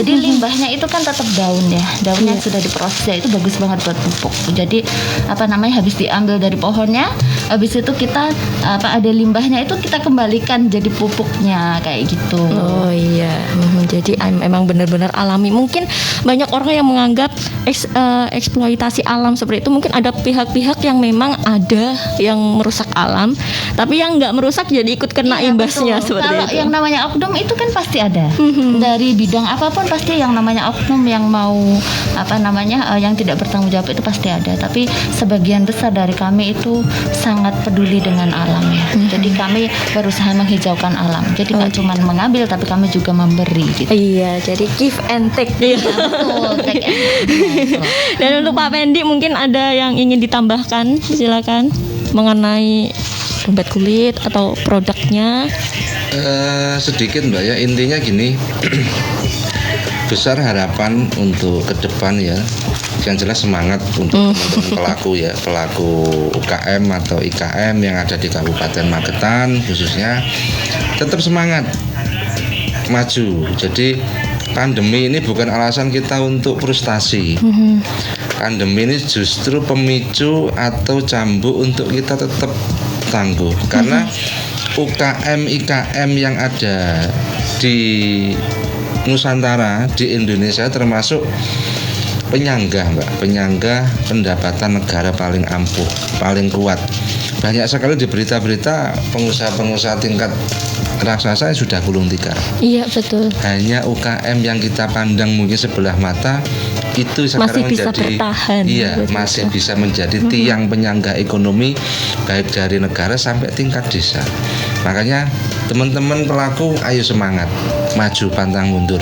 Jadi limbahnya itu kan tetap daun ya, daunnya sudah diproses ya, itu bagus banget buat pupuk. Jadi apa namanya habis diambil dari pohonnya, habis itu kita apa ada limbahnya itu kita kembalikan jadi pupuknya kayak gitu. Oh iya, jadi emang benar-benar alami. Mungkin banyak orang yang menganggap eksploitasi alam seperti itu, mungkin ada pihak-pihak yang memang ada yang merusak alam, tapi yang nggak merusak jadi ikut kena imbasnya seperti Kalau itu. yang namanya oknum itu kan pasti ada. Dari bidang apapun pasti yang namanya oknum yang mau apa namanya yang tidak bertanggung jawab itu pasti ada. Tapi sebagian besar dari kami itu sangat peduli dengan alam ya. Jadi kami berusaha menghijaukan alam. Jadi nggak cuma mengambil, tapi kami juga memberi. Gitu. Iya, jadi give and take. Betul. Take and take. Dan untuk Pak Pendi mungkin ada yang ingin ditambahkan, silakan mengenai dompet kulit atau produknya. Sedikit Mbak ya, intinya gini. Besar harapan untuk ke depan ya. Yang jelas semangat untuk teman-teman pelaku UKM atau IKM yang ada di Kabupaten Magetan khususnya, tetap semangat maju. Jadi pandemi ini bukan alasan kita untuk frustasi. Pandemi ini justru pemicu atau cambuk untuk kita tetap tangguh. Karena UKM IKM yang ada di Nusantara, di Indonesia termasuk penyangga Mbak, penyangga pendapatan negara paling ampuh, paling kuat. Banyak sekali di berita-berita pengusaha-pengusaha tingkat raksasa yang sudah gulung tikar. Iya betul. Hanya UKM yang kita pandang mungkin sebelah mata itu sekarang masih bisa bertahan. Iya, masih bisa menjadi tiang penyangga ekonomi baik dari negara sampai tingkat desa. Makanya teman-teman pelaku ayo semangat, maju pantang mundur.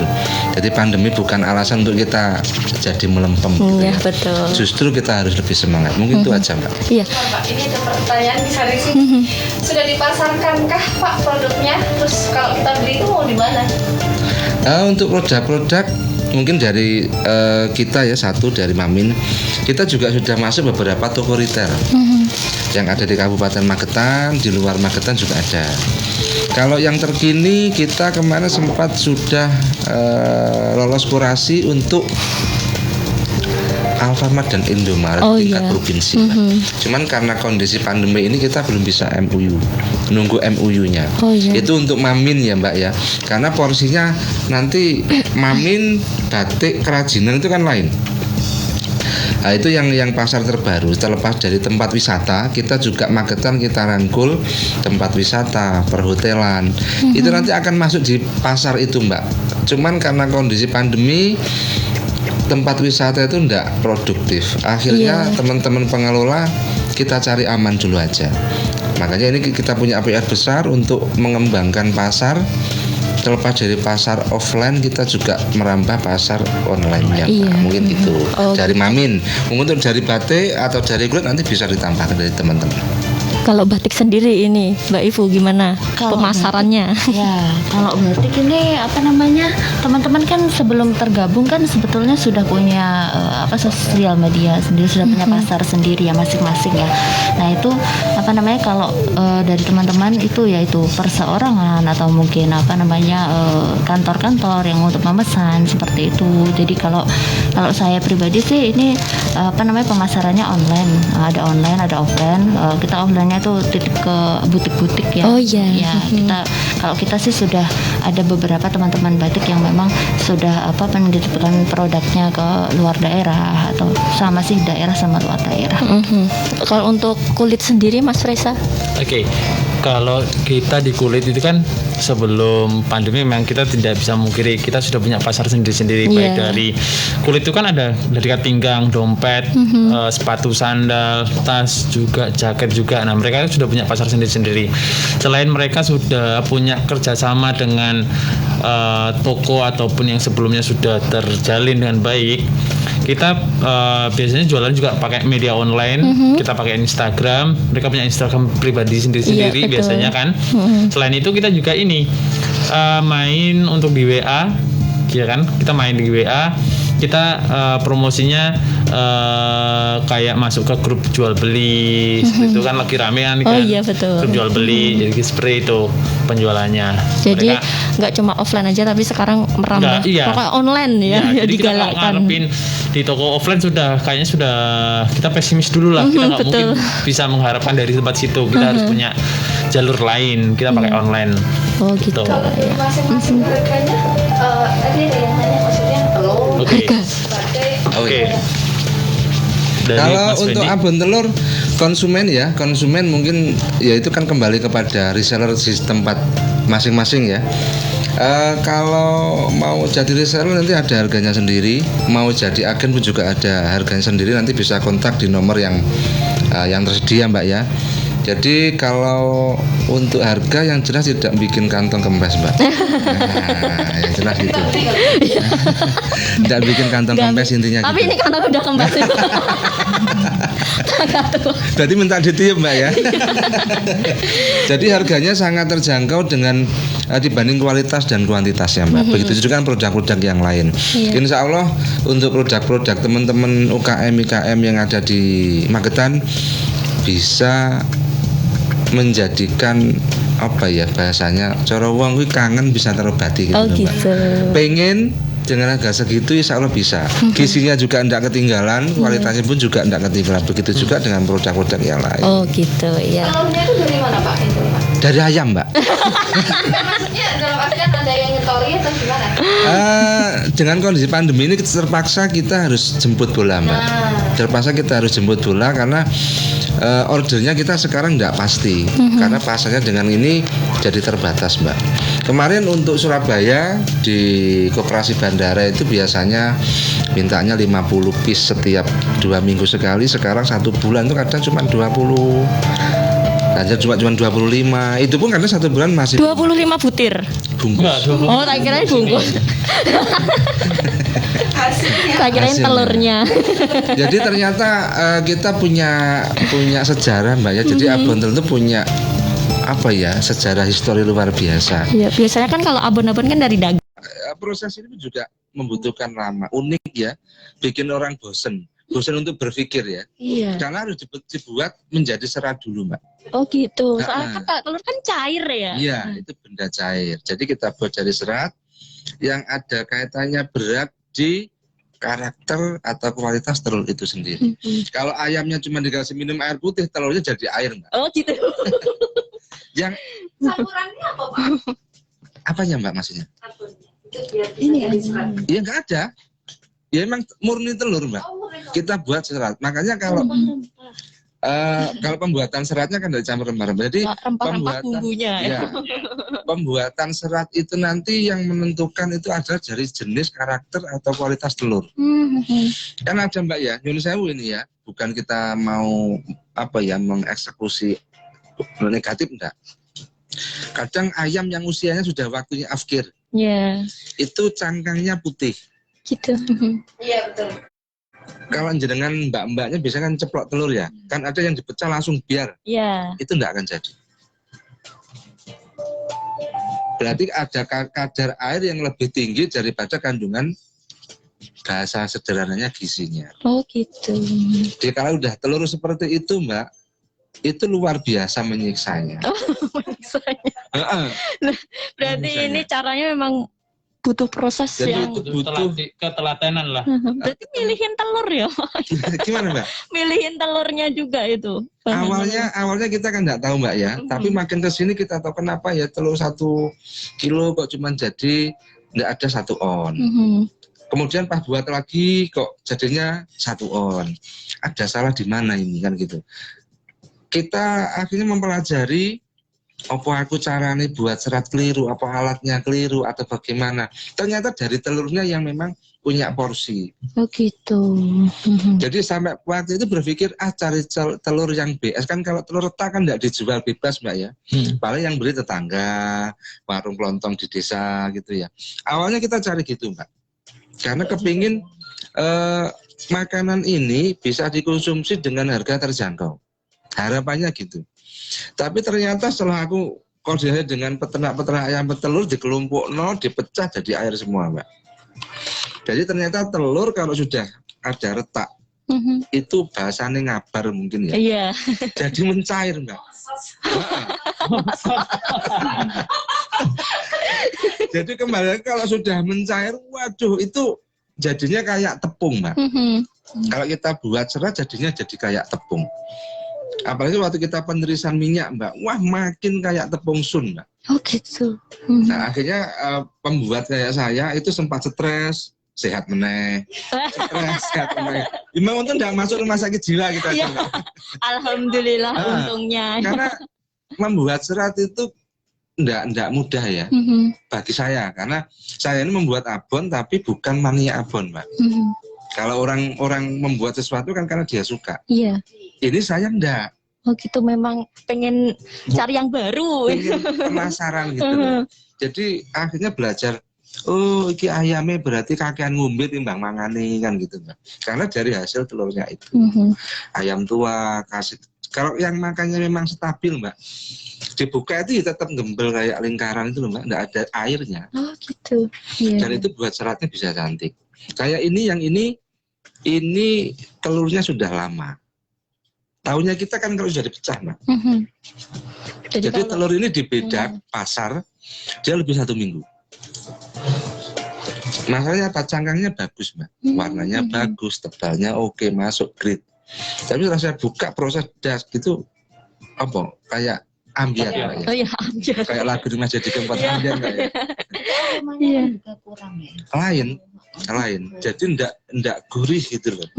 Jadi pandemi bukan alasan untuk kita jadi melempem gitu Iya ya. betul. Justru kita harus lebih semangat. Mungkin itu aja Mbak. Iya. Pak, ini ada pertanyaan bisa sini. Sudah dipasarkankah Pak produknya? Terus kalau kita beli itu mau di mana? Untuk produk-produk mungkin dari kita ya, satu dari Mamin, kita juga sudah masuk beberapa toko retail yang ada di Kabupaten Magetan, di luar Magetan juga ada. Kalau yang terkini kita kemarin sempat sudah lolos kurasi untuk Alfamart dan Indomaret tingkat provinsi. Cuman karena kondisi pandemi ini kita belum bisa MUU, nunggu MUU-nya. Itu untuk Mamin ya Mbak ya. Karena porsinya nanti Mamin, batik, kerajinan itu kan lain. Nah, itu yang pasar terbaru. Terlepas dari tempat wisata, kita juga Magetan kita rangkul tempat wisata, perhotelan. Itu nanti akan masuk di pasar itu Mbak. Cuman karena kondisi pandemi, tempat wisata itu tidak produktif. Akhirnya teman-teman pengelola kita cari aman dulu aja. Makanya ini kita punya PR besar untuk mengembangkan pasar. Terlepas dari pasar offline, kita juga merambah pasar online-nya. Mungkin itu dari Mamin. Mungkin untuk dari batik atau dari kulit nanti bisa ditambahkan dari teman-teman. Kalau batik sendiri ini Mbak Ivu gimana pemasarannya? Ya, kalau batik ini apa namanya, teman-teman kan sebelum tergabung kan sebetulnya sudah punya sosial media sendiri, sudah punya pasar sendiri ya masing-masing ya. Nah itu apa namanya, kalau dari teman-teman itu yaitu perseorangan atau mungkin apa namanya kantor-kantor yang untuk memesan seperti itu. Jadi kalau saya pribadi sih ini apa namanya, pemasarannya online, ada online ada offline. Kita offline tuh titip ke butik-butik ya. Ya, kalau kita sih sudah ada beberapa teman-teman batik yang memang sudah menitipkan produknya ke luar daerah atau sama sih daerah sama luar daerah. Kalau untuk kulit sendiri Mas Reza? Oke. Kalau kita di kulit itu kan sebelum pandemi memang kita tidak bisa mungkiri kita sudah punya pasar sendiri-sendiri. Baik dari kulit itu kan ada dari ikat pinggang, dompet, sepatu, sandal, tas juga, jaket juga. Nah mereka sudah punya pasar sendiri-sendiri. Selain mereka sudah punya kerjasama dengan toko ataupun yang sebelumnya sudah terjalin dengan baik, kita biasanya jualan juga pakai media online. Kita pakai Instagram, mereka punya Instagram pribadi sendiri-sendiri biasanya kan. Selain itu kita juga ini main untuk di WA, ya kan? Kita main di WA, kita promosinya kayak masuk ke grup jual beli, seperti itu kan lagi ramean kan. Grup jual beli, jadi seperti itu penjualannya. Jadi nggak cuma offline aja tapi sekarang merambah pokoknya online ya, jadi digalakkan. Kita ngarepin di toko offline kayaknya sudah kita pesimis dulu lah. Kita nggak mungkin bisa mengharapkan dari tempat situ. Kita harus punya jalur lain. Kita pakai online. Oh gitu. Kalau di masing-masing harganya tadi ada yang tanya maksudnya Oke. Kalau untuk abon telur konsumen mungkin ya itu kan kembali kepada reseller di tempat masing-masing ya. Kalau mau jadi reseller nanti ada harganya sendiri, mau jadi agen pun juga ada harganya sendiri. Nanti bisa kontak di nomor yang tersedia Mbak ya. Jadi kalau untuk harga yang jelas tidak bikin kantong kempes Mbak. Nah, yang jelas itu. Tidak bikin kantong kempes intinya. Tapi ini kantong udah kempes. Berarti minta ditiup Mbak ya. Jadi harganya sangat terjangkau dengan dibanding kualitas dan kuantitasnya Mbak. Begitu juga kan produk-produk yang lain. Insya Allah untuk produk-produk teman-teman UKM yang ada di Magetan bisa menjadikan apa ya bahasanya, cara wong kuwi kangen bisa terobati gitu, Mbak. Pengen dengan harga segitu insya Allah bisa. Gizinya juga tidak ketinggalan, kualitasnya pun juga tidak ketinggalan. Begitu juga dengan produk-produk yang lain. Oh gitu ya. Telurnya itu dari mana Pak? Dari ayam, Mbak. Maksudnya dalam artian ada yang nyetori atau gimana? Dengan kondisi pandemi ini terpaksa kita harus jemput bola, Mbak. Terpaksa kita harus jemput bola karena ordernya kita sekarang tidak pasti. Karena pasarnya dengan ini jadi terbatas, Mbak. Kemarin untuk Surabaya di Koperasi Bandara itu biasanya mintanya 50 piece setiap 2 minggu sekali. Sekarang 1 bulan itu kadang cuma 20. Kadang cuma 25. Itu pun karena 1 bulan masih 25 butir. Bungkus. Oh, tak kirain bungkus. Tak kirain telurnya. Jadi ternyata kita punya sejarah, Mbak ya. Jadi abon itu punya sejarah histori luar biasa. Iya, biasanya kan kalau abon-abon kan dari daging. Proses ini juga membutuhkan lama, unik ya, bikin orang bosen untuk berpikir ya. Iya. Karena harus dibuat menjadi serat dulu, Mbak. Oh gitu. Soalnya kan telur kan cair ya. Iya, itu benda cair. Jadi kita buat jadi serat yang ada kaitannya berat di karakter atau kualitas telur itu sendiri. Kalau ayamnya cuma dikasih minum air putih, telurnya jadi air, Mbak. Oh gitu. Yang Campurannya apa, Pak? apanya, Mbak, maksudnya? Ini ya. Iya, nggak ada. Ya emang murni telur, Mbak. Kita buat serat. Makanya kalau pembuatan seratnya kan dari campur rempah-rempah. Jadi rempah-rempah bumbunya ya, pembuatan serat itu nanti yang menentukan itu adalah dari jenis, karakter atau kualitas telur. Kan ada, Mbak ya, nyuwun sewu ini ya, bukan kita mau mengeksekusi negatif, enggak. Kadang ayam yang usianya sudah waktunya afkir. Iya. Itu cangkangnya putih. Gitu. Iya, betul. Kalau jenengan mbak-mbaknya biasanya kan ceplok telur ya, kan ada yang dipecah langsung biar. Iya. Itu enggak akan jadi. Berarti ada kadar air yang lebih tinggi daripada kandungan, bahasa sederhananya, gizinya. Oh gitu. Jadi kalau udah telur seperti itu, Mbak, itu luar biasa menyiksanya. Oh, menyiksanya. Nah, berarti ini caranya memang butuh proses. Jadi yang butuh ketelatenan lah. Berarti milihin telur ya. Gimana, Mbak? Milihin telurnya juga itu. Awalnya kita kan nggak tahu, Mbak ya. Tapi makin kesini kita tahu kenapa ya telur 1 kilo kok cuma jadi nggak ada 1 on. Kemudian pas buat lagi kok jadinya 1 on. Ada salah di mana ini kan gitu. Kita akhirnya mempelajari apa aku caranya buat serat keliru, apa alatnya keliru atau bagaimana. Ternyata dari telurnya yang memang punya porsi. Oh gitu. Jadi sampai waktu itu berpikir cari telur yang BS, kan kalau telur retak kan tidak dijual bebas, Mbak ya. Paling yang beli tetangga, warung kelontong di desa gitu ya. Awalnya kita cari gitu, Mbak. Karena kepingin makanan ini bisa dikonsumsi dengan harga terjangkau. Harapannya gitu. Tapi ternyata setelah aku koordinasi dengan peternak-peternak ayam petelur, dikelompok dipecah jadi air semua, Mbak. Jadi ternyata telur kalau sudah ada retak, itu bahasanya ngabar mungkin ya. Iya. Jadi mencair, Mbak. Jadi kembali kalau sudah mencair, waduh itu jadinya kayak tepung, Mbak. Kalau kita buat serat jadinya jadi kayak tepung. Apalagi waktu kita penirisan minyak, Mbak, wah makin kayak tepung sun, Mbak. Oh gitu. Nah akhirnya pembuat kayak saya itu sempat stres, sehat meneh, sehat meneh. Memang untung tidak masuk rumah sakit jiwa kita. Ya, alhamdulillah untungnya. Karena membuat serat itu enggak mudah ya bagi saya, karena saya ini membuat abon tapi bukan mania abon, Mbak. Kalau orang membuat sesuatu kan karena dia suka. Iya. Ini saya enggak. Oh gitu, memang pengen cari yang baru. Pengen penasaran gitu. Jadi akhirnya belajar, oh iki ayamnya berarti kakean ngombe timbang mangane kan gitu, Mbak. Karena dari hasil telurnya itu. Ayam tua kasih, kalau yang makannya memang stabil, Mbak. Dibuka itu tetap gembel kayak lingkaran itu, Mbak, enggak ada airnya. Oh gitu. Iya. Dan itu buat seratnya bisa cantik. Kayak ini telurnya sudah lama. Tahunya kita kan kalau sudah dipecah, Mbak. Jadi telur ini di bedak pasar dia lebih 1 minggu. Masalahnya apa? Cangkangnya bagus, Mbak. Warnanya bagus, tebalnya oke, masuk grade. Tapi setelah saya buka proses das gitu, kayak ambiar Mbak, ya. Oh iya, ambiar. Kayak lagu di Mas Jadi Keempat Iya. ambiar Mbak, ya. Iya. Juga kurang ya. Lain. Jadi ndak gurih gitu loh.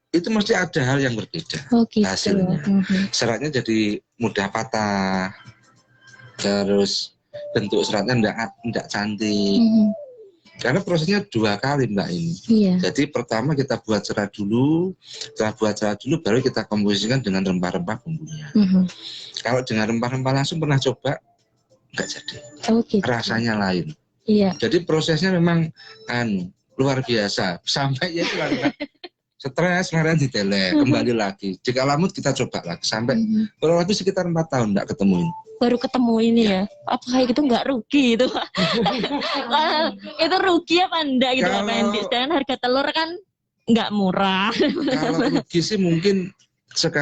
Itu mesti ada hal yang berbeda Oh gitu. hasilnya. Seratnya jadi mudah patah. Terus bentuk seratnya ndak cantik. Karena prosesnya 2 kali Mbak ini. Iya. Jadi pertama kita buat serat dulu, setelah buat serat dulu baru kita komposisikan dengan rempah-rempah bumbunya. Kalau dengan rempah-rempah langsung pernah coba, nggak jadi. Oh gitu. Rasanya lain. Iya. Jadi prosesnya memang luar biasa. Sampai ya itu stres, kemarin ditelek, kembali lagi. Jika lamut kita coba lagi. Sampai kurang lebih sekitar 4 tahun nggak ketemuin. Baru ketemu ini ya. Apakah itu nggak rugi itu Pak? Itu rugi apa enggak gitu Pak Pendi? Dan harga telur kan nggak murah. Kalau rugi sih mungkin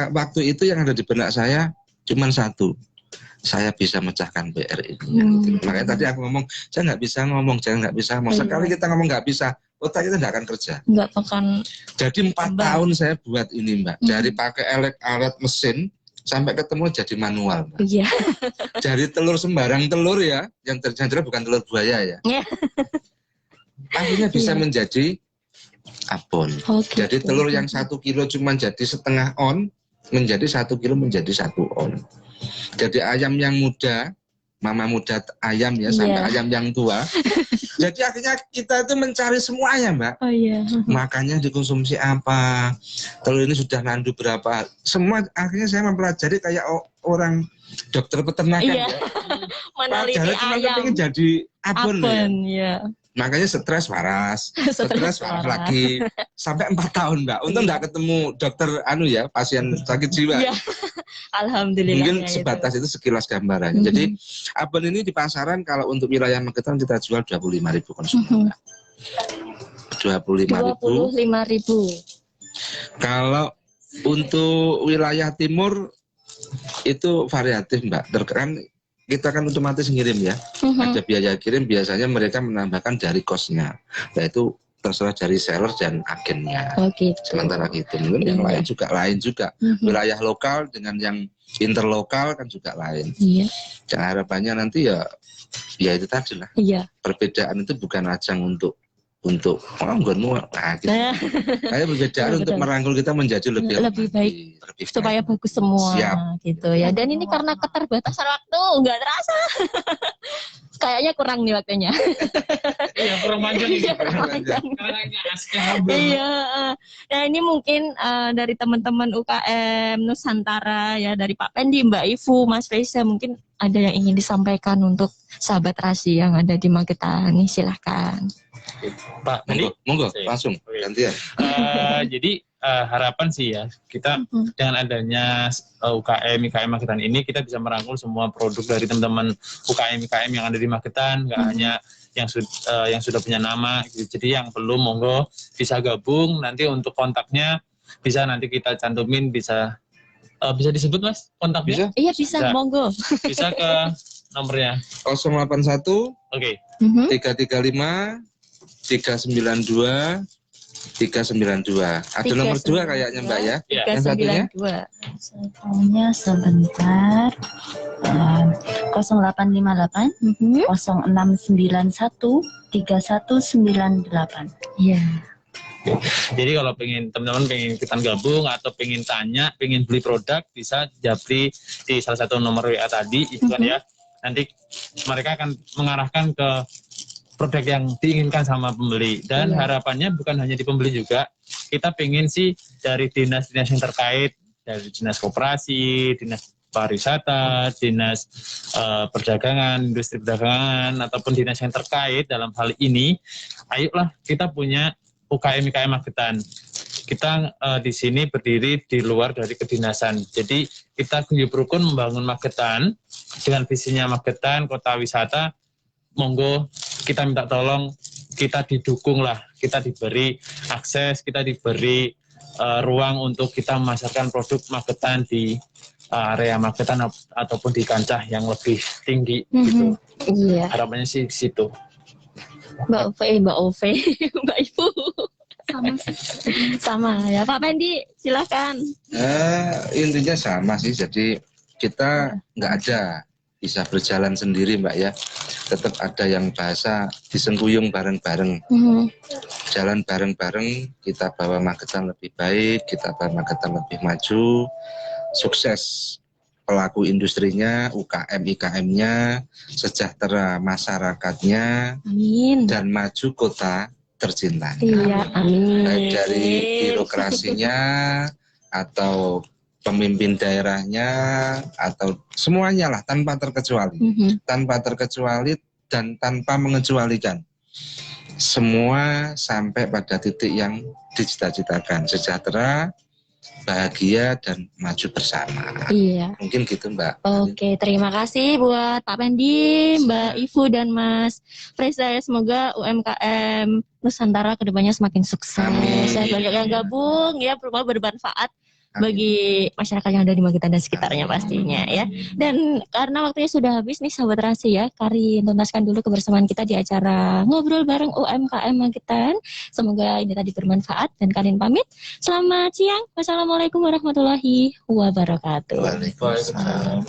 waktu itu yang ada di benak saya cuma satu. Saya bisa mecahkan PR ini. Makanya tadi aku ngomong, saya nggak bisa ngomong, saya nggak bisa ngomong. Sekali kita ngomong nggak bisa, otak kita nggak akan kerja. Nggak akan. Jadi 4 tahun saya buat ini Mbak. Dari pakai alat mesin sampai ketemu jadi manual Mbak. Iya. Dari telur sembarang telur ya, yang terjadi bukan telur buaya ya. Akhirnya bisa menjadi abon. Jadi telur yang 1 kilo cuma jadi setengah on, menjadi 1 kilo menjadi 1 on. Jadi ayam yang muda, mama muda ayam ya, sampai ayam yang tua. Jadi akhirnya kita itu mencari semuanya Mbak. Oh iya. Makannya dikonsumsi apa, telur ini sudah nandu berapa, semua akhirnya saya mempelajari kayak orang dokter peternakan ya. Meneliti cuma ayam. pengen jadi abon ya. Makanya stres waras, stres waras lagi sampai 4 tahun Mbak. Untung nggak ketemu dokter pasien sakit jiwa. Iya. Alhamdulillah. Mungkin sebatas itu sekilas gambarannya. Jadi abon ini di pasaran kalau untuk wilayah Magetan kita jual 25.000 konsumen. 25.000. Kalau untuk wilayah timur itu variatif Mbak. Terkadang kita kan otomatis ngirim ya. Ada biaya kirim, biasanya mereka menambahkan dari kosnya, yaitu terserah dari seller dan agennya. Sementara gitu, mungkin yang lain juga. Wilayah lokal dengan yang interlokal kan juga lain. Dan harapannya nanti ya itu tadi lah. Perbedaan itu bukan ajang untuk gitu. Kayak perbedaan untuk merangkul kita menjadi lebih baik, supaya bagus semua. Gitu ya. Dan ini karena keterbatasan waktu nggak terasa. Kayaknya kurang nih waktunya. Iya, kurang panjang ini. Iya. Nah ini mungkin dari teman-teman UKM Nusantara ya, dari Pak Pendi, Mbak Ifu, Mas Reza, mungkin ada yang ingin disampaikan untuk sahabat Rasi yang ada di Magetan. Nih, silahkan. Pak, monggo langsung gantian. Jadi harapan sih ya, kita dengan adanya UKM Magetan ini, kita bisa merangkul semua produk dari teman-teman UKM yang ada di Magetan, nggak hanya yang sudah punya nama gitu. Jadi yang belum, monggo bisa gabung. Nanti untuk kontaknya bisa nanti kita cantumin, bisa disebut Mas kontaknya? Iya bisa, monggo. Bisa ke nomornya 081 335 392 Ada nomor 2 kayaknya Mbak ya. Yang satunya? Satunya sebentar. 0858 0691 3198. Iya. Jadi kalau teman-teman pengen ikutan gabung atau pengen tanya, pengen beli produk, bisa japri di salah satu nomor WA tadi, itu kan ya. Nanti mereka akan mengarahkan ke produk yang diinginkan sama pembeli. Dan harapannya bukan hanya di pembeli juga, kita pengen sih dari dinas-dinas yang terkait, dari dinas koperasi, dinas pariwisata, dinas perdagangan, industri perdagangan, ataupun dinas yang terkait dalam hal ini, ayolah kita punya UKM Magetan. Kita di sini berdiri di luar dari kedinasan. Jadi kita guyub rukun membangun Magetan dengan visinya Magetan kota wisata. Monggo kita minta tolong, kita didukung lah, kita diberi akses, kita diberi ruang untuk kita memasarkan produk Magetan di area Magetan ataupun di kancah yang lebih tinggi gitu. Iya. Harapannya sih di situ. Mbak Ove, Mbak Ibu. Sama ya, Pak Pendi, silakan. Intinya sama sih, jadi kita nggak ada bisa berjalan sendiri Mbak ya. Tetap ada yang bahasa disengkuyung bareng-bareng. Jalan bareng-bareng, kita bawa Magetan lebih baik, kita bawa Magetan lebih maju, sukses pelaku industrinya, UKM IKM-nya, sejahtera masyarakatnya, amin. Dan maju kota tercintanya. Iya, amin. Baik dari birokrasinya atau pemimpin daerahnya atau semuanya lah tanpa terkecuali. Tanpa terkecuali dan tanpa mengecualikan. Semua sampai pada titik yang dicita-citakan, sejahtera, bahagia dan maju bersama. Iya. Mungkin gitu Mbak. Oke, terima kasih buat Pak Pendi, Mbak Ivu dan Mas Fresa. Semoga UMKM Nusantara kedepannya semakin sukses. Saya banyak yang gabung ya, bermanfaat bagi masyarakat yang ada di Magetan dan sekitarnya pastinya ya. Dan karena waktunya sudah habis nih sahabat Rasi ya, Karin tuntaskan dulu kebersamaan kita di acara Ngobrol Bareng UMKM Magetan. Semoga ini tadi bermanfaat dan Karin pamit. Selamat siang. Wassalamualaikum warahmatullahi wabarakatuh. Waalaikumsalam.